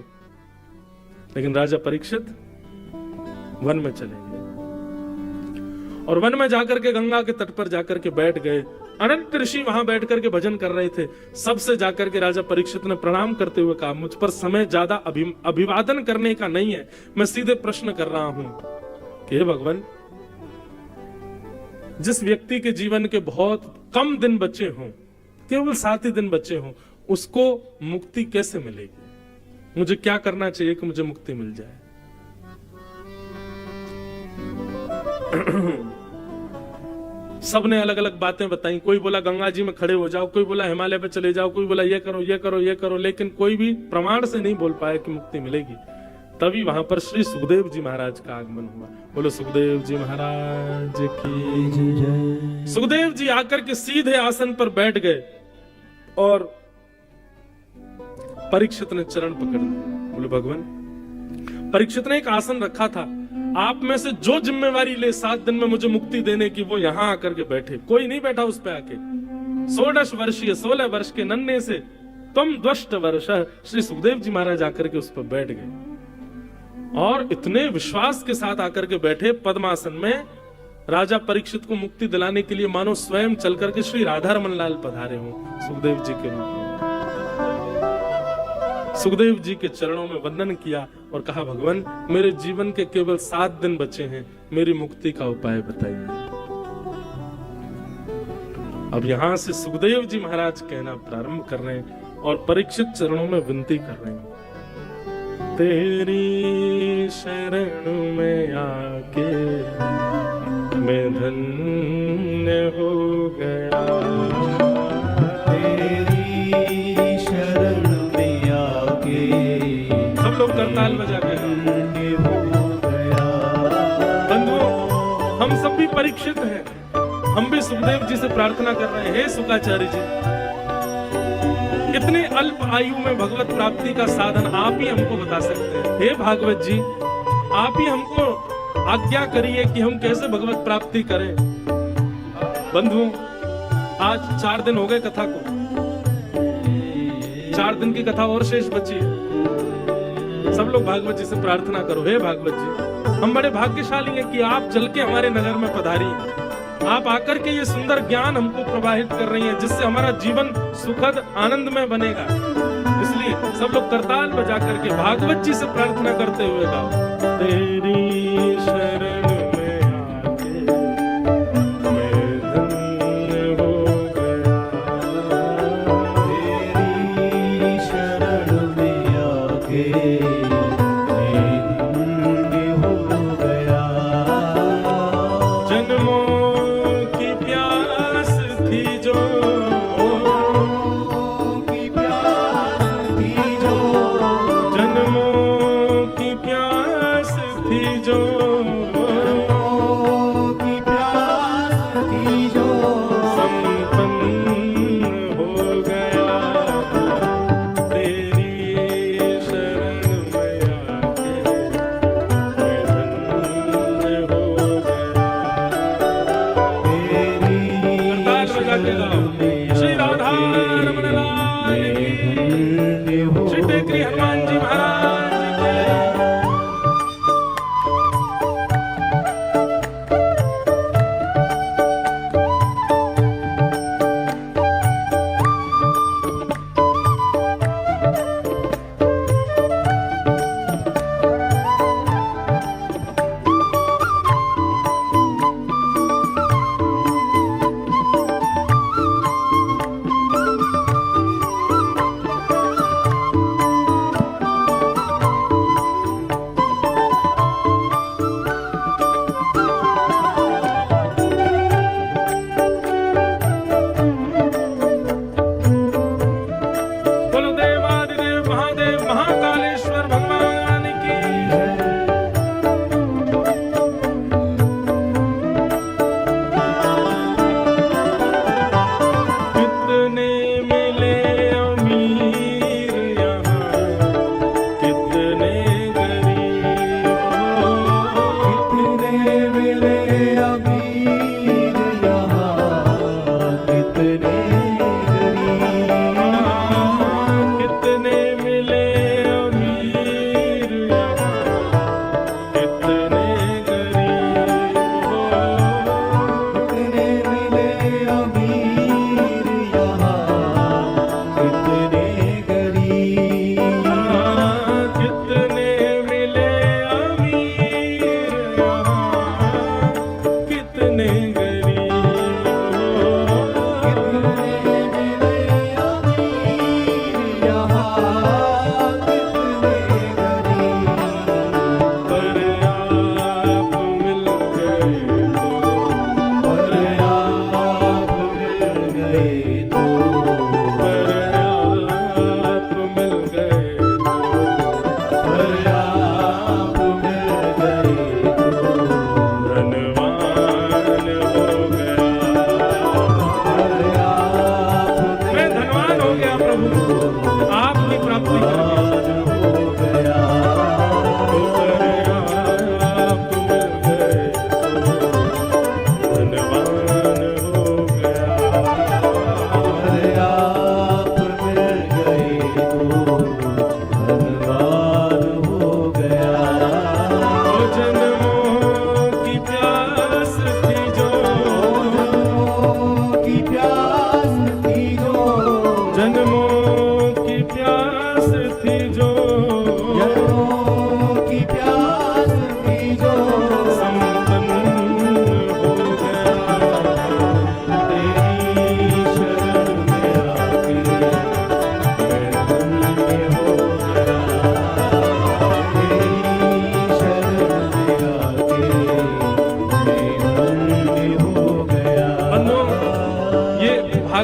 लेकिन राजा परीक्षित वन में चले गए और वन में जाकर के गंगा के तट पर जाकर के बैठ गए। अनंत ऋषि वहां बैठ करके भजन कर रहे थे। सबसे जाकर के राजा परीक्षित ने प्रणाम करते हुए कहा, मुझ पर समय ज्यादा अभिवादन करने का नहीं है, मैं सीधे प्रश्न कर रहा हूं कि हे भगवान, जिस व्यक्ति के जीवन के बहुत कम दिन बचे हों, केवल 7 ही दिन बचे हों, उसको मुक्ति कैसे मिलेगी? मुझे क्या करना चाहिए कि मुझे मुक्ति मिल जाए? सबने अलग अलग बातें बताई। कोई बोला गंगा जी में खड़े हो जाओ, कोई बोला हिमालय पे चले जाओ, कोई बोला ये करो ये करो ये करो, लेकिन कोई भी प्रमाण से नहीं बोल पाया कि मुक्ति मिलेगी। तभी वहां पर श्री सुखदेव जी महाराज का आगमन हुआ। बोलो सुखदेव जी महाराज की जय। सुखदेव जी आकर के सीधे आसन पर बैठ गए और परीक्षित ने चरण पकड़ लिया। बोले भगवान, परीक्षित ने एक आसन रखा था, आप में से जो जिम्मेवारी ले 7 दिन में मुझे मुक्ति देने की, वो यहां आकर के बैठे। कोई नहीं बैठा उस पे आके। 16 वर्ष के नन्हे से तुम द्वष्ट वर्ष, श्री सुखदेव जी महाराज आकर के उस पर बैठ गए और इतने विश्वास के साथ आकर के बैठे पद्मासन में। राजा परीक्षित को मुक्ति दिलाने के लिए मानो स्वयं चल करके श्री राधा रमन लाल पधारे हो सुखदेव जी के रूप में। सुखदेव जी के चरणों में वंदन किया और कहा भगवान, मेरे जीवन के केवल 7 दिन बचे हैं, मेरी मुक्ति का उपाय बताइए। अब यहां से सुखदेव जी महाराज कहना प्रारंभ कर रहे हैं और परीक्षित चरणों में विनती कर रहे हैं, तेरी शरण में आके मैं धन्य हो गया, तेरी शरण में आके सब लोग करताल बजा के धन्य हो गया। बंधुओं, हम सब भी परीक्षित हैं, हम भी सुखदेव जी से प्रार्थना कर रहे हैं, हे सुखाचार्य जी, इतने अल्प आयु में भगवत प्राप्ति का साधन आप ही हमको बता सकते हैं। हे भागवत जी, आप ही हमको आज्ञा करिए कि हम कैसे भगवत प्राप्ति करें। बंधुओं, आज 4 दिन हो गए कथा को, 4 दिन की कथा और शेष बची है। सब लोग भागवत जी से प्रार्थना करो, हे भागवत जी, हम बड़े भाग्यशाली हैं कि आप चल के हमारे नगर में पधारी, आप आकर के ये सुंदर ज्ञान हमको प्रवाहित कर रही हैं, जिससे हमारा जीवन सुखद आनंदमय बनेगा। इसलिए सब लोग करताल बजा करके भागवत जी से प्रार्थना करते हुए गाओ, तेरी शरण में आके मैं धन्य हो गया, तेरी शरण में आके मैं धन्य हो गया। जन्मों जो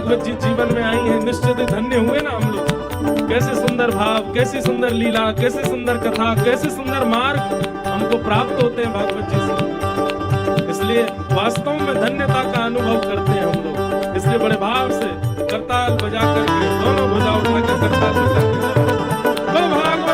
भागवत जी जीवन में आई हैं, निश्चित ही धन्य हुए ना हम लोग। कैसे सुंदर भाव, कैसी सुंदर लीला, कैसी सुंदर कथा, कैसे सुंदर मार्ग हमको प्राप्त होते हैं भागवत जी से। इसलिए वास्तव में धन्यता का अनुभव करते हैं हम लोग। इसलिए बड़े भाव से करताल बजा करके, दोनों भुजा उठाकर करताल बजा करके भागवत महापुराण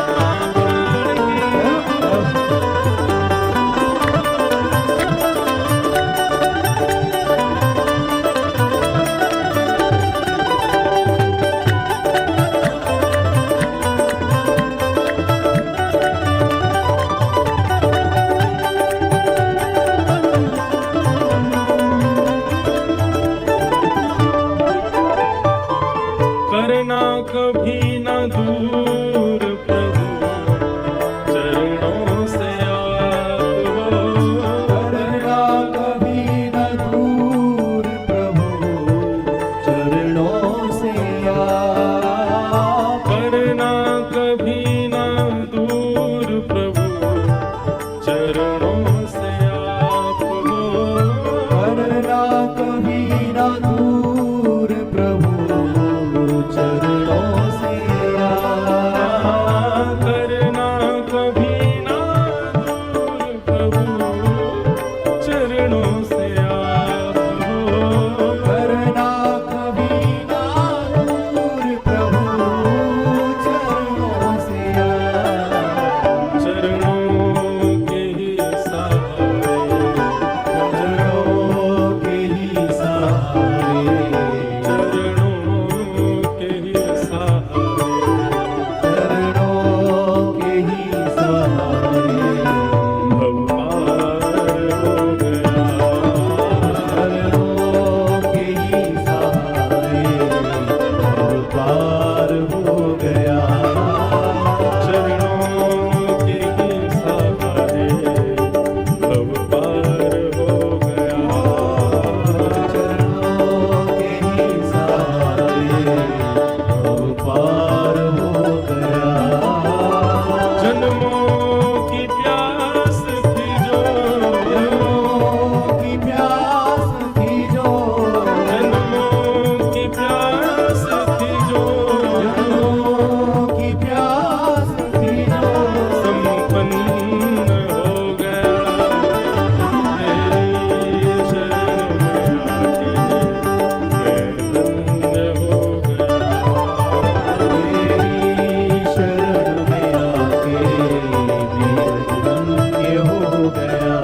कभी न दूर प्रभु चरणों से आप हो, करना कभी न दूर प्रभु चरणों से आप, करना कभी न दूर प्रभु चरणों से आप हो, करना कभी न दूर प्रभु चरणों से आप, करना कभी न दूर प्रभु चरणों से आप हो, करना कभी न दूर प्रभु चरणों से आप, चरणों के ही सहारे, चरणों के ही सहारे, चरणों के ही सहारे, चरणों के ही सहारे, भव पार हो गया, चरणों के ही सहारे, भव पार हो गया, चरणों के ही सहारे, भव पार हो गया, चरणों के ही सहारे, भव पार हो गया। जन्मों की प्यास थी जो, जन्मों की प्यास थी जो, जन्मों की प्यास थी जो, जन्मों की प्यास थी जो, संपन्न हो गया, तेरी शरण में आके मैं धन्य हो गया, तेरी शरण में आके मैं धन्य हो गया।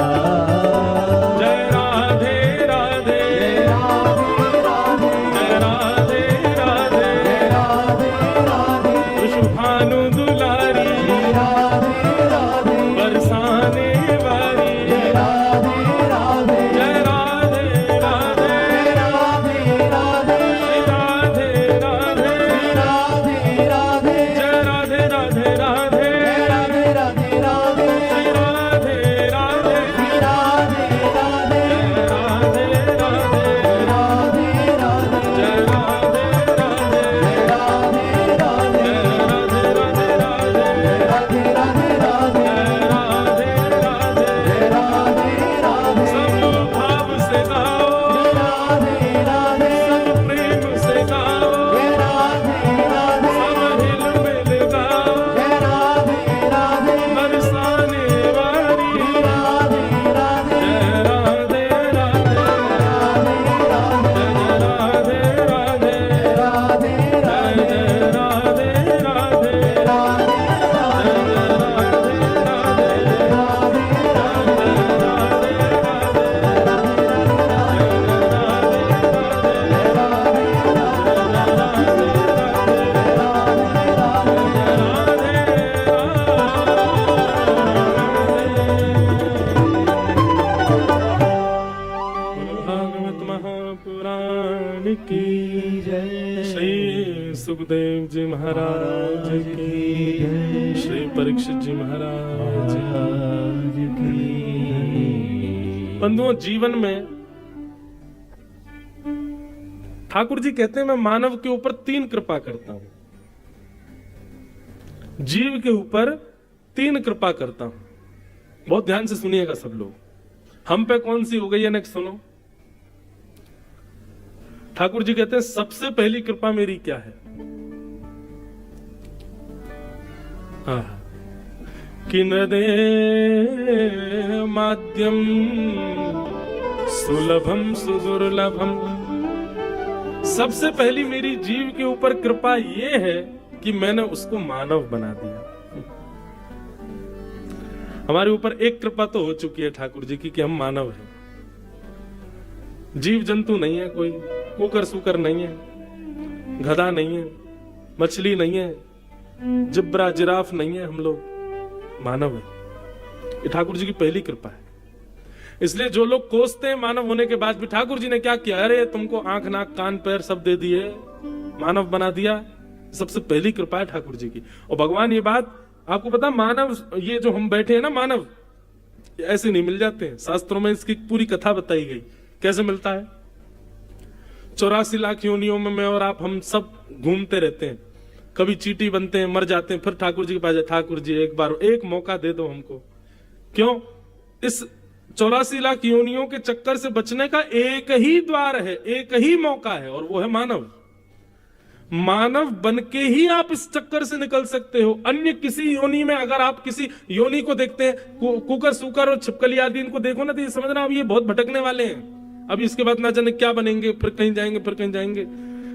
जय राधे राधे, राधे राधे, जय राधे राधे, राधे राधे, शुभानु दुलारी राधे राधे, बरसाने वाली, राधे राधे, जय राधे राधे, राधे राधे, राधे राधे, राधे राधे, जय राधे राधे राधे, राधे राधे राधे, जय राधे राधे, राधे राधे, राधे राधे, राधे राधे, जय राधे राधे, राधे राधे, राधे राधे राधे, राधे राधे राधे, राधे राधे, राधे राधे, सब भाव से गाओ, राधे राधे, सब प्रेम से गाओ, राधे राधे, सब हिल मिल गाओ, राधे राधे, बरसाने वाली, राधे राधे, जय राधे राधे, जय राधे राधे, राधे राधे, जय राधे राधे, राधे भागवत महापुराण की जय, श्री सुखदेव जी महाराज की जय, श्री परीक्षित जी महाराज की। बंधुओं, जीवन में ठाकुर जी कहते हैं मैं मानव के ऊपर 3 कृपा करता हूं, जीव के ऊपर 3 कृपा करता हूं। बहुत ध्यान से सुनिएगा सब लोग। हम पे कौन सी हो गई है नेक्स्ट सुनो। ठाकुर जी कहते हैं सबसे पहली कृपा मेरी क्या है? किन्नदे माध्यम सुलभम सुदुर्लभम। सबसे पहली मेरी जीव के ऊपर कृपा ये है कि मैंने उसको मानव बना दिया। हमारे ऊपर एक कृपा तो हो चुकी है ठाकुर जी की कि हम मानव हैं, जीव जंतु नहीं है, कोई कुकर सुकर नहीं है, गधा नहीं है, मछली नहीं है, जिब्रा जिराफ नहीं है, हम लोग मानव है। ये ठाकुर जी की पहली कृपा है। इसलिए जो लोग कोसते हैं मानव होने के बाद भी, ठाकुर जी ने क्या किया, अरे तुमको आंख नाक कान पैर सब दे दिए, मानव बना दिया। सबसे पहली कृपा है ठाकुर जी की। और भगवान ये बात आपको पता, मानव ये जो हम बैठे हैं ना, मानव ऐसे नहीं मिल जाते हैं। शास्त्रों में इसकी पूरी कथा बताई गई कैसे मिलता है। 84 लाख योनियों में मैं और आप हम सब घूमते रहते हैं, कभी चींटी बनते हैं, मर जाते हैं, फिर ठाकुर जी के पास, ठाकुर जी एक बार एक मौका दे दो हमको। क्यों? इस 84 लाख योनियों के चक्कर से बचने का एक ही द्वार है, एक ही मौका है, और वो है मानव। मानव बनके ही आप इस चक्कर से निकल सकते हो। अन्य किसी योनि में अगर आप किसी योनि को देखते हैं, कुकर सुकर और छिपकली आदि इनको देखो ना, तो ये समझना अब ये बहुत भटकने वाले हैं, अब इसके बाद ना जाने क्या बनेंगे, फिर कहीं जाएंगे फिर कहीं जाएंगे।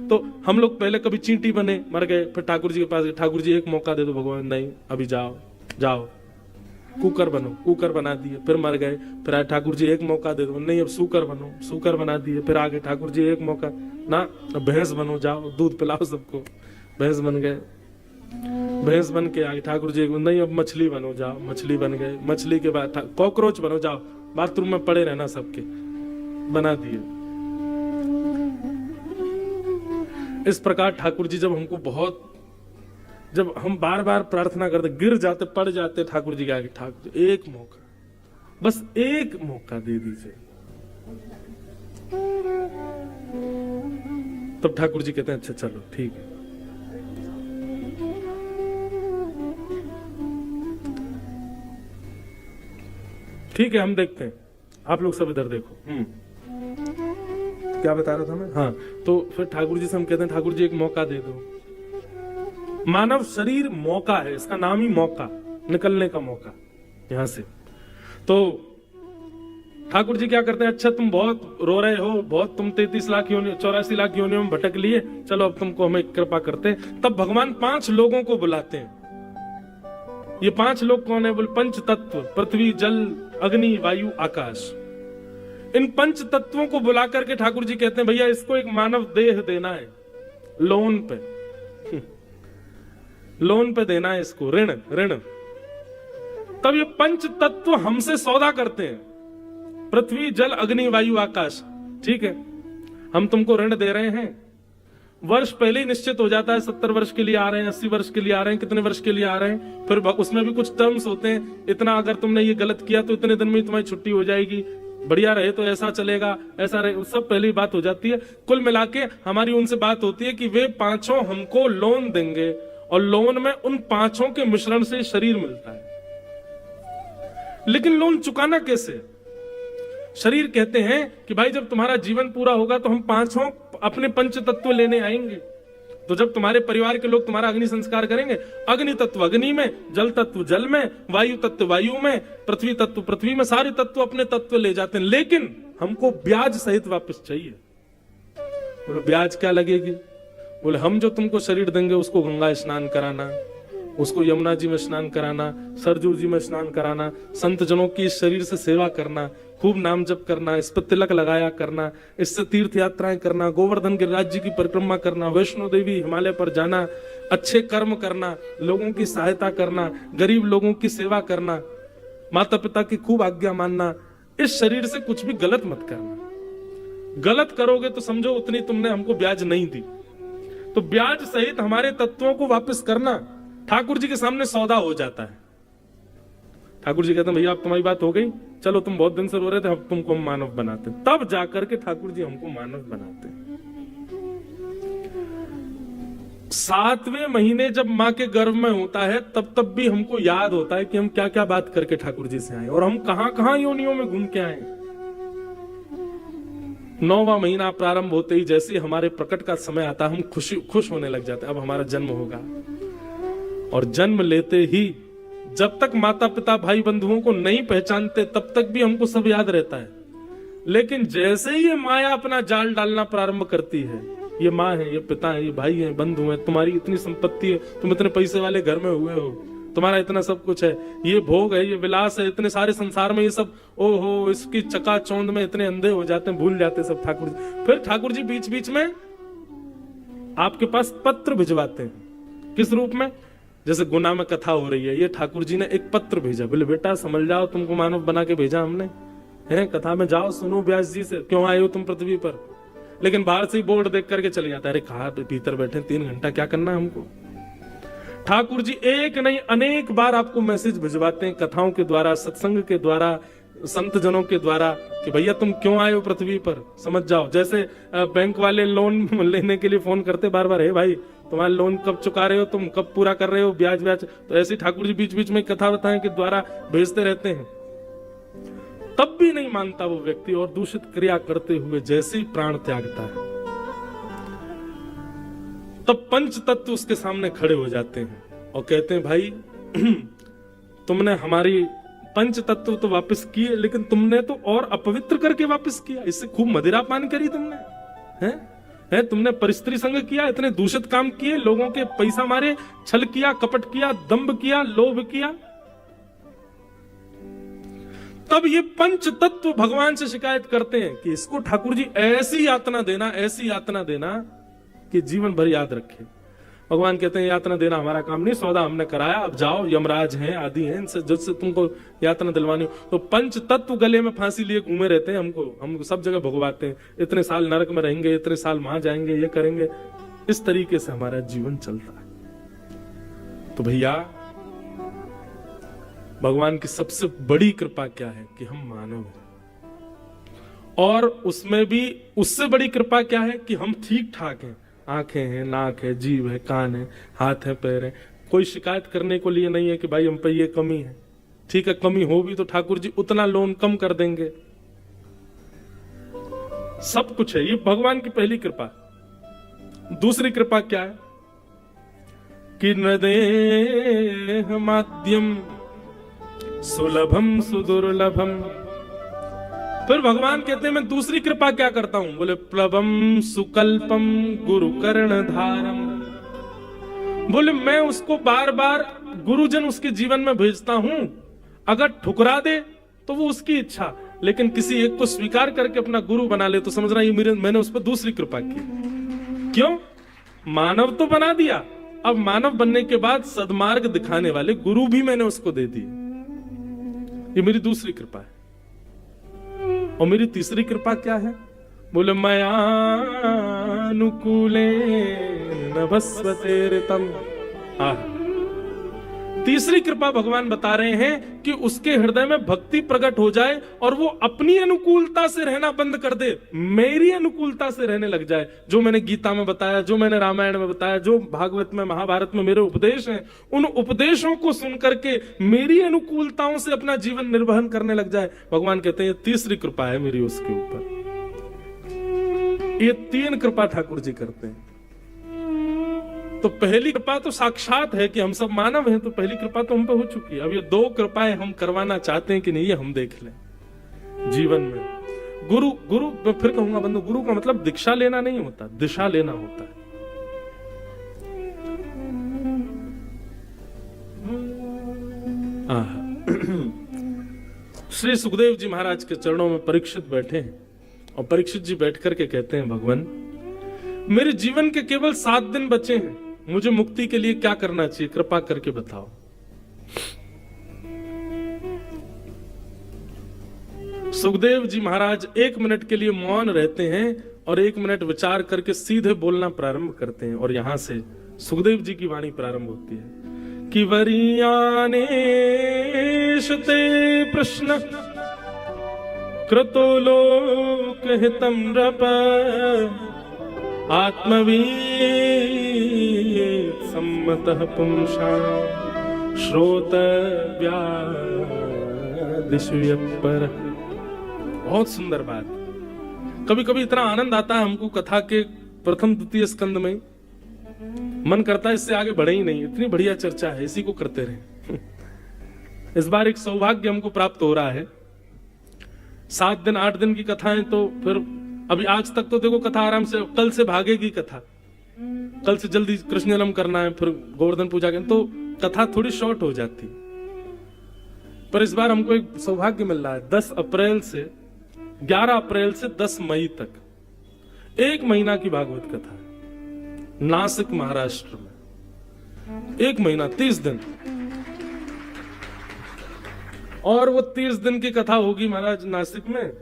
तो हम लोग पहले कभी चींटी बने, मर गए, फिर ठाकुर जी के पास गए, ठाकुर जी एक मौका दे दो भगवान, नहीं अभी जाओ जाओ, कुकर बनो, कुकर बना दिए, फिर मर गए, फिर ठाकुर जी एक मौका दे दो, नहीं अब सूकर बनो, सूकर बना दिए, फिर आगे ठाकुर जी एक मौका, ना अब भैंस बनो, जाओ दूध पिलाओ सबको, भैंस बन गए, भैंस बन के आगे ठाकुर जी नहीं अब मछली बनो, जाओ मछली बन गए, मछली के बाद कॉकरोच बनो, जाओ बाथरूम में पड़े रहना सबके, बना दिए। इस प्रकार ठाकुर जी जब हमको बहुत, जब हम बार बार प्रार्थना करते, गिर जाते, पड़ जाते ठाकुर जी के आगे, ठाकुर जी एक मौका, बस एक मौका दे दीजिए, तब ठाकुर जी कहते हैं अच्छा चलो ठीक है। ठीक है हम देखते हैं, आप लोग सब इधर देखो। क्या बता रहा था मैं? हाँ, तो फिर ठाकुर जी से हम कहते हैं ठाकुर जी एक मौका दे दो। मानव शरीर मौका है, इसका नाम ही मौका, निकलने का मौका यहां से। तो ठाकुर जी क्या करते हैं, अच्छा तुम बहुत रो रहे हो, बहुत तुम 33 लाख योनियों 84 लाख योनियों में भटक लिए, चलो अब तुमको हमें कृपा करते हैं। तब भगवान 5 लोगों को बुलाते हैं। ये 5 लोग कौन है? बोले पंच तत्व, पृथ्वी जल अग्नि वायु आकाश। इन पंच तत्वों को बुला करके ठाकुर जी कहते हैं भैया इसको एक मानव देह देना है, लोन पे, लोन पे देना है इसको, ऋण ऋण। तब ये पंच तत्व हमसे सौदा करते हैं, पृथ्वी जल अग्नि वायु आकाश, ठीक है हम तुमको ऋण दे रहे हैं। वर्ष पहले ही निश्चित हो जाता है, 70 वर्ष के लिए आ रहे हैं, 80 वर्ष के लिए आ रहे हैं, कितने वर्ष के लिए आ रहे हैं, फिर उसमें भी कुछ टर्म्स होते हैं, इतना अगर तुमने ये गलत किया तो इतने दिन में तुम्हारी छुट्टी हो जाएगी, बढ़िया रहे तो ऐसा चलेगा, ऐसा रहे, सब पहले ही बात हो जाती है। कुल मिला के हमारी उनसे बात होती है कि वे 5 हमको लोन देंगे, और लोन में उन 5 के मिश्रण से शरीर मिलता है। लेकिन लोन चुकाना कैसे? शरीर कहते हैं कि भाई जब तुम्हारा जीवन पूरा होगा तो हम 5 अपने पंच तत्व लेने आएंगे। तो जब तुम्हारे परिवार के लोग तुम्हारा अग्नि संस्कार करेंगे, अग्नि तत्व अग्नि में, जल तत्व जल में, वायु तत्व वायु में, पृथ्वी तत्व पृथ्वी में, सारे तत्व अपने तत्व ले जाते हैं, लेकिन हमको ब्याज सहित वापस चाहिए। बोले ब्याज क्या लगेगी? बोले हम जो तुमको शरीर देंगे उसको गंगा स्नान कराना, उसको यमुना जी में स्नान कराना, सरजू जी में स्नान कराना, संत जनों की इस शरीर से सेवा करना, खूब नाम जप करना, इस पर तिलक लगाया करना, इससे तीर्थ यात्राएं करना, गोवर्धन गिरिराज जी की परिक्रमा करना, वैष्णो देवी हिमालय पर जाना, अच्छे कर्म करना, लोगों की सहायता करना, गरीब लोगों की सेवा करना, माता पिता की खूब आज्ञा मानना। इस शरीर से कुछ भी गलत मत करना, गलत करोगे तो समझो उतनी तुमने हमको ब्याज नहीं दी। तो ब्याज सहित हमारे तत्वों को वापस करना ठाकुर जी के सामने सौदा हो जाता है। ठाकुर जी कहते हैं भैया अब तुम्हारी बात हो गई, चलो तुम बहुत दिन से रो रहे थे, अब तुमको हम मानव बनाते हैं। तब जाकर के ठाकुर जी हमको मानव बनाते हैं। 7वें महीने जब माँ के गर्भ में होता है तब भी हमको याद होता है कि हम क्या क्या बात करके ठाकुर जी से आए और हम कहां कहां योनियों में घूम के आए। 9वां महीना प्रारंभ होते ही जैसे ही हमारे प्रकट का समय आता, हम खुश होने लग जाते हैं, अब हमारा जन्म होगा। और जन्म लेते ही जब तक माता पिता भाई बंधुओं को नहीं पहचानते तब तक भी हमको सब याद रहता है, लेकिन जैसे ही ये माया अपना जाल डालना प्रारंभ करती है, ये माँ है, ये पिता है, ये भाई है, बंधु है, तुम्हारी इतनी संपत्ति है, तुम इतने पैसे वाले घर में हुए हो, तुम्हारा इतना सब कुछ है, ये भोग है, ये विलास है, इतने सारे संसार में ये सब, ओहो, इसकी चकाचौंध में इतने अंधे हो जाते हैं, भूल जाते हैं सब ठाकुर जी। फिर ठाकुर जी बीच बीच में आपके पास पत्र भिजवाते हैं। किस रूप में? जैसे गुना में कथा हो रही है, ये ठाकुर जी ने एक पत्र भेजा, बोले बेटा समझ जाओ, तुमको मानव बना के भेजा हमने, है कथा में जाओ सुनो व्यास जी से, क्यों आए हो तुम पृथ्वी पर। लेकिन बाहर से ही बोर्ड देख करके चले जाता है, अरे कहा भीतर बैठे 3 घंटा क्या करना है हमको। ठाकुर जी एक नहीं अनेक बार आपको मैसेज भिजवाते हैं, कथाओं के द्वारा, सत्संग के द्वारा, संत जनों के द्वारा, कि भैया तुम क्यों आए हो पृथ्वी पर, समझ जाओ। जैसे बैंक वाले लोन लेने के लिए फोन करते बार बार, हे भाई तुम्हारा लोन कब चुका रहे हो, तुम कब पूरा कर रहे हो, ब्याज ब्याज। तो ऐसे ठाकुर जी बीच बीच में कथा बताएं के द्वारा भेजते रहते हैं। तब भी नहीं मानता वो व्यक्ति, और दूषित क्रिया करते हुए जैसे ही प्राण त्यागता है, तब पंच तत्व उसके सामने खड़े हो जाते हैं और कहते हैं, भाई तुमने हमारी पंच तत्व तो वापस किए, लेकिन तुमने तो और अपवित्र करके वापस किया, इससे खूब मदिरा पान करी तुमने, है तुमने परिस्त्री संग किया, इतने दूषित काम किए, लोगों के पैसा मारे, छल किया, कपट किया, दंभ किया, लोभ किया। तब ये पंच तत्व भगवान से शिकायत करते हैं कि इसको ठाकुर जी ऐसी यातना देना, ऐसी यातना देना कि जीवन भर याद रखे। भगवान कहते हैं यातना देना हमारा काम नहीं, सौदा हमने कराया, अब जाओ, यमराज हैं, आदि हैं, इनसे जिससे तुमको यातना दिलवानी हो। तो पंच तत्व गले में फांसी लिए घूमे रहते हैं, हमको सब जगह भगवाते हैं, इतने साल नरक में रहेंगे, इतने साल वहां जाएंगे, ये करेंगे। इस तरीके से हमारा जीवन चलता है। तो भैया भगवान की सबसे बड़ी कृपा क्या है कि हम मानव हैं, और उसमें भी उससे बड़ी कृपा क्या है कि हम ठीक ठाक हैं, आंखें हैं, नाक है, जीभ है, कान है, हाथ है, पैर है, कोई शिकायत करने को लिए नहीं है कि भाई हम पे ये कमी है। ठीक है, कमी हो भी तो ठाकुर जी उतना लोन कम कर देंगे, सब कुछ है। ये भगवान की पहली कृपा। दूसरी कृपा क्या है कि न देह माध्यम सुलभम सुदुर्लभम। फिर भगवान कहते हैं मैं दूसरी कृपा क्या करता हूं, बोले प्लवम सुकल्पम गुरु कर्ण धारम। बोले मैं उसको बार बार गुरुजन उसके जीवन में भेजता हूं, अगर ठुकरा दे तो वो उसकी इच्छा, लेकिन किसी एक को स्वीकार करके अपना गुरु बना ले तो समझना ये मैंने उस पर दूसरी कृपा की। क्यों? मानव तो बना दिया, अब मानव बनने के बाद सद्मार्ग दिखाने वाले गुरु भी मैंने उसको दे दिए। ये मेरी दूसरी कृपा है। और मेरी तीसरी कृपा क्या है, बोले मयानुकूले नभस्वतेरितम। तीसरी कृपा भगवान बता रहे हैं कि उसके हृदय में भक्ति प्रकट हो जाए और वो अपनी अनुकूलता से रहना बंद कर दे, मेरी अनुकूलता से रहने लग जाए। जो मैंने गीता में बताया, जो मैंने रामायण में बताया, जो भागवत में, महाभारत में मेरे उपदेश हैं, उन उपदेशों को सुन करके मेरी अनुकूलताओं से अपना जीवन निर्वहन करने लग जाए। भगवान कहते हैं तीसरी कृपा है मेरी उसके ऊपर। ये 3 कृपा ठाकुर जी करते हैं। तो पहली कृपा तो साक्षात है कि हम सब मानव हैं, तो पहली कृपा तो हम पे हो चुकी है। अब ये 2 कृपाएं हम करवाना चाहते हैं कि नहीं, ये हम देख लें जीवन में। गुरु मैं फिर कहूंगा बंधु, गुरु का मतलब दीक्षा लेना नहीं होता, दिशा लेना होता है। श्री सुखदेव जी महाराज के चरणों में परीक्षित बैठे हैं, और परीक्षित जी बैठ करके कहते हैं, भगवान मेरे जीवन के केवल 7 दिन बचे हैं, मुझे मुक्ति के लिए क्या करना चाहिए, कृपा करके बताओ। सुखदेव जी महाराज 1 मिनट के लिए मौन रहते हैं और 1 मिनट विचार करके सीधे बोलना प्रारंभ करते हैं। और यहां से सुखदेव जी की वाणी प्रारंभ होती है कि वरीयानेशते प्रश्न कृतो लोक हितम नृप आत्मवीत सम्मतः पुंसा श्रोतव्यादिषु यत्पर। बहुत सुंदर बात। कभी कभी इतना आनंद आता है हमको कथा के प्रथम द्वितीय स्कंद में, मन करता है इससे आगे बढ़े ही नहीं, इतनी बढ़िया चर्चा है, इसी को करते रहे। इस बार एक सौभाग्य हमको प्राप्त हो रहा है, 7 दिन 8 दिन की कथाएं, तो फिर अभी आज तक तो देखो कथा आराम से, कल से भागेगी कथा, कल से जल्दी कृष्ण जन्म करना है, फिर गोवर्धन पूजा करना, तो कथा थोड़ी शॉर्ट हो जाती। पर इस बार हमको एक सौभाग्य मिल रहा है, 10 अप्रैल से 11 अप्रैल से 10 मई तक 1 महीना की भागवत कथा है नासिक महाराष्ट्र में। 1 महीना 30 दिन, और वो 30 दिन की कथा होगी महाराज नासिक में,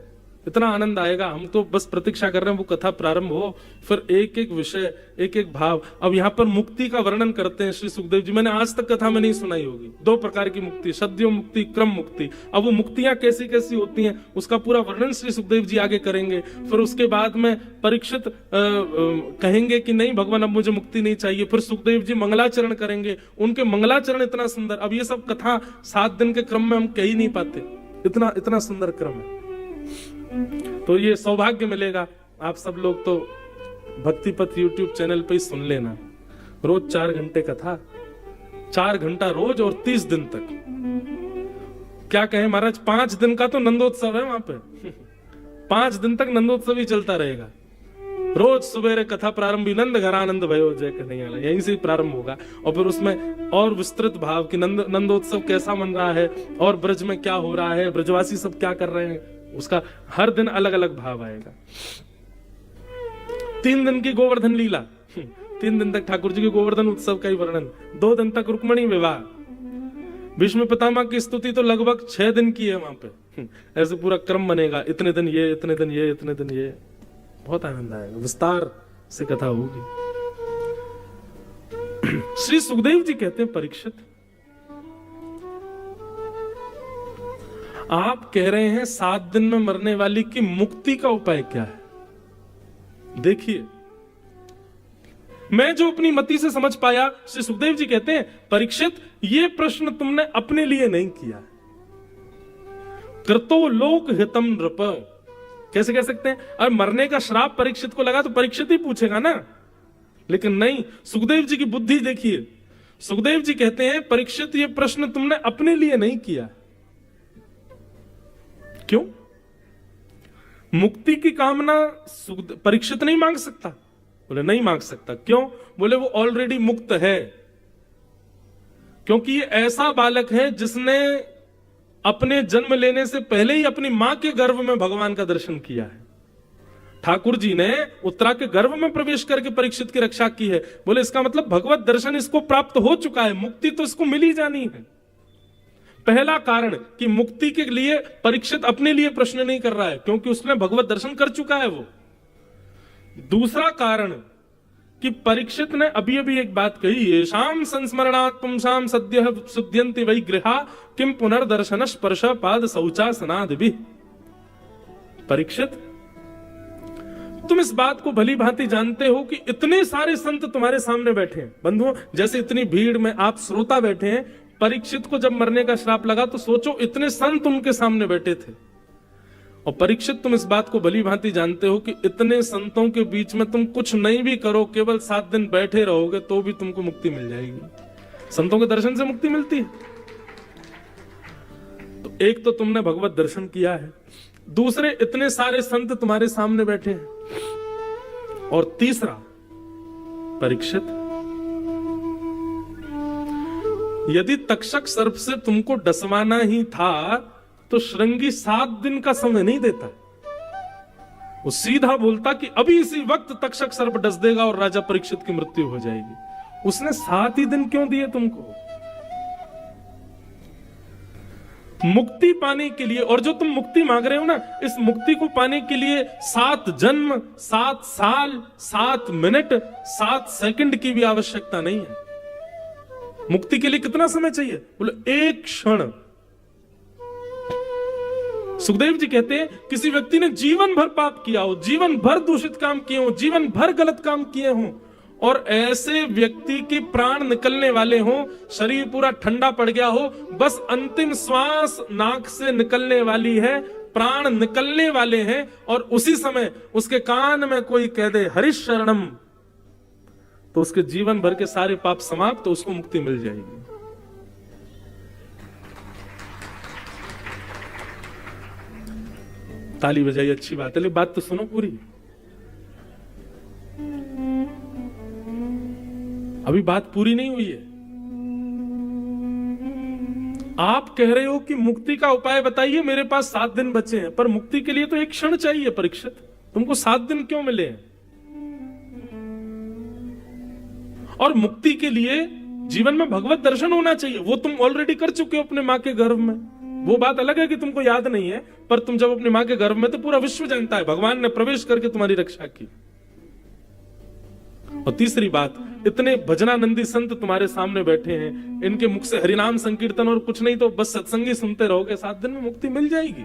इतना आनंद आएगा। हम तो बस प्रतीक्षा कर रहे हैं वो कथा प्रारंभ हो, फिर एक एक विषय, एक एक भाव। अब यहाँ पर मुक्ति का वर्णन करते हैं श्री सुखदेव जी। मैंने आज तक कथा में नहीं सुनाई होगी, 2 प्रकार की मुक्ति, सद्यो मुक्ति, क्रम मुक्ति। अब वो मुक्तियां कैसी कैसी होती हैं उसका पूरा वर्णन श्री सुखदेव जी आगे करेंगे। फिर उसके बाद में परीक्षित कहेंगे कि नहीं भगवान अब मुझे मुक्ति नहीं चाहिए, फिर सुखदेव जी मंगलाचरण करेंगे, उनके मंगलाचरण इतना सुंदर। अब ये सब कथा 7 दिन के क्रम में हम कह ही नहीं पाते, इतना इतना सुंदर क्रम है। तो ये सौभाग्य मिलेगा, आप सब लोग तो भक्ति पथ यूट्यूब चैनल पे ही सुन लेना, रोज 4 घंटे कथा, 4 घंटा रोज और 30 दिन तक। क्या कहें महाराज, 5 दिन का तो नंदोत्सव है वहां पे। 5 दिन तक नंदोत्सव ही चलता रहेगा। रोज सुबेरे कथा प्रारंभी, नंद घरानंद भयो जय कन्हैया, यहीं से प्रारंभ होगा। और फिर उसमें और विस्तृत भाव कि नंदोत्सव कैसा मन रहा है और ब्रज में क्या हो रहा है, ब्रजवासी सब क्या कर रहे हैं, उसका हर दिन अलग अलग भाव आएगा। 3 दिन की गोवर्धन लीला, 3 दिन तक ठाकुर जी के गोवर्धन उत्सव का ही वर्णन, 2 दिन तक रुक्मणी विवाह, भीष्म पितामह की स्तुति तो लगभग 6 दिन की है वहां पे। ऐसे पूरा क्रम बनेगा, इतने दिन ये, इतने दिन ये, इतने दिन ये, बहुत आनंद आएगा, विस्तार से कथा होगी। श्री सुखदेव जी कहते हैं, परीक्षित आप कह रहे हैं 7 दिन में मरने वाली की मुक्ति का उपाय क्या है? देखिए, मैं जो अपनी मति से समझ पाया, श्री सुखदेव जी कहते हैं, परीक्षित ये प्रश्न तुमने अपने लिए नहीं किया। कृतो लोक हितम नृप, कैसे कह सकते हैं? अरे मरने का श्राप परीक्षित को लगा तो परीक्षित ही पूछेगा ना, लेकिन नहीं, सुखदेव जी की बुद्धि देखिए। सुखदेव जी कहते हैं, परीक्षित ये प्रश्न तुमने अपने लिए नहीं किया। क्यों? मुक्ति की कामना परीक्षित नहीं मांग सकता? बोले नहीं मांग सकता। क्यों? बोले वो ऑलरेडी मुक्त है, क्योंकि ये ऐसा बालक है जिसने अपने जन्म लेने से पहले ही अपनी मां के गर्भ में भगवान का दर्शन किया है। ठाकुर जी ने उत्तरा के गर्भ में प्रवेश करके परीक्षित की रक्षा की है। बोले इसका मतलब भगवत दर्शन इसको प्राप्त हो चुका है, मुक्ति तो इसको मिल ही जानी है। पहला कारण कि मुक्ति के लिए परीक्षित अपने लिए प्रश्न नहीं कर रहा है, क्योंकि उसने भगवत दर्शन कर चुका है वो। दूसरा कारण कि परीक्षित ने अभी अभी एक बात कही, येषां संस्मरणात् पुंसां सद्यः शुद्ध्यन्ति वै गृहा किम पुनर्दर्शन स्पर्श पाद शौचासनादिभिः। परीक्षित, तुम इस बात को भली भांति जानते हो कि इतने सारे संत तुम्हारे सामने बैठे हैं। बंधुओं, जैसे इतनी भीड़ में आप श्रोता बैठे हैं, परीक्षित को जब मरने का श्राप लगा तो सोचो इतने संत उनके सामने बैठे थे। और परीक्षित, तुम इस बात को भली भांति जानते हो कि इतने संतों के बीच में तुम कुछ नहीं भी करो, केवल 7 दिन बैठे रहोगे तो भी तुमको मुक्ति मिल जाएगी। संतों के दर्शन से मुक्ति मिलती है। तो एक तो तुमने भगवत दर्शन किया है, दूसरे इतने सारे संत तुम्हारे सामने बैठे हैं, और तीसरा परीक्षित, यदि तक्षक सर्प से तुमको डसवाना ही था तो श्रृंगी 7 दिन का समय नहीं देता। वो सीधा बोलता कि अभी इसी वक्त तक्षक सर्प डस देगा और राजा परीक्षित की मृत्यु हो जाएगी। उसने 7 ही दिन क्यों दिए तुमको? मुक्ति पाने के लिए, और जो तुम मुक्ति मांग रहे हो ना, इस मुक्ति को पाने के लिए 7 जन्म, 7 साल, 7 मिनट, 7 सेकंड की भी आवश्यकता नहीं है। मुक्ति के लिए कितना समय चाहिए? बोले 1 क्षण। सुखदेव जी कहते हैं, किसी व्यक्ति ने जीवन भर पाप किया हो, जीवन भर दूषित काम किए हो, जीवन भर गलत काम किए हो, और ऐसे व्यक्ति के प्राण निकलने वाले हो, शरीर पूरा ठंडा पड़ गया हो, बस अंतिम श्वास नाक से निकलने वाली है, प्राण निकलने वाले हैं और उसी समय उसके कान में कोई कह दे हरिश शरणम, तो उसके जीवन भर के सारे पाप समाप्त, तो उसको मुक्ति मिल जाएगी। ताली बजाई, अच्छी बात है, लेकिन बात तो सुनो पूरी। अभी बात पूरी नहीं हुई है। आप कह रहे हो कि मुक्ति का उपाय बताइए, मेरे पास 7 दिन बचे हैं, पर मुक्ति के लिए तो एक क्षण चाहिए परीक्षित, तुमको 7 दिन क्यों मिले हैं? और मुक्ति के लिए जीवन में भगवत दर्शन होना चाहिए, वो तुम ऑलरेडी कर चुके हो अपने मां के गर्भ में। वो बात अलग है कि तुमको याद नहीं है, पर तुम जब अपनी मां के गर्भ में, तो पूरा विश्व जानता है भगवान ने प्रवेश करके तुम्हारी रक्षा की। और तीसरी बात, इतने भजनानंदी संत तुम्हारे सामने बैठे हैं, इनके मुख से हरिनाम संकीर्तन और कुछ नहीं तो बस सत्संगी सुनते रहोगे, 7 दिन में मुक्ति मिल जाएगी।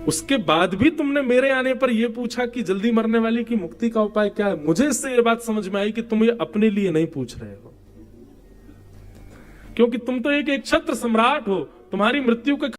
उसके बाद भी तुमने मेरे आने पर यह पूछा कि जल्दी मरने वाली की मुक्ति का उपाय क्या है। मुझे इससे यह बात समझ में आई कि तुम ये अपने लिए नहीं पूछ रहे हो, क्योंकि तुम तो एक क्षत्र सम्राट हो, तुम्हारी मृत्यु के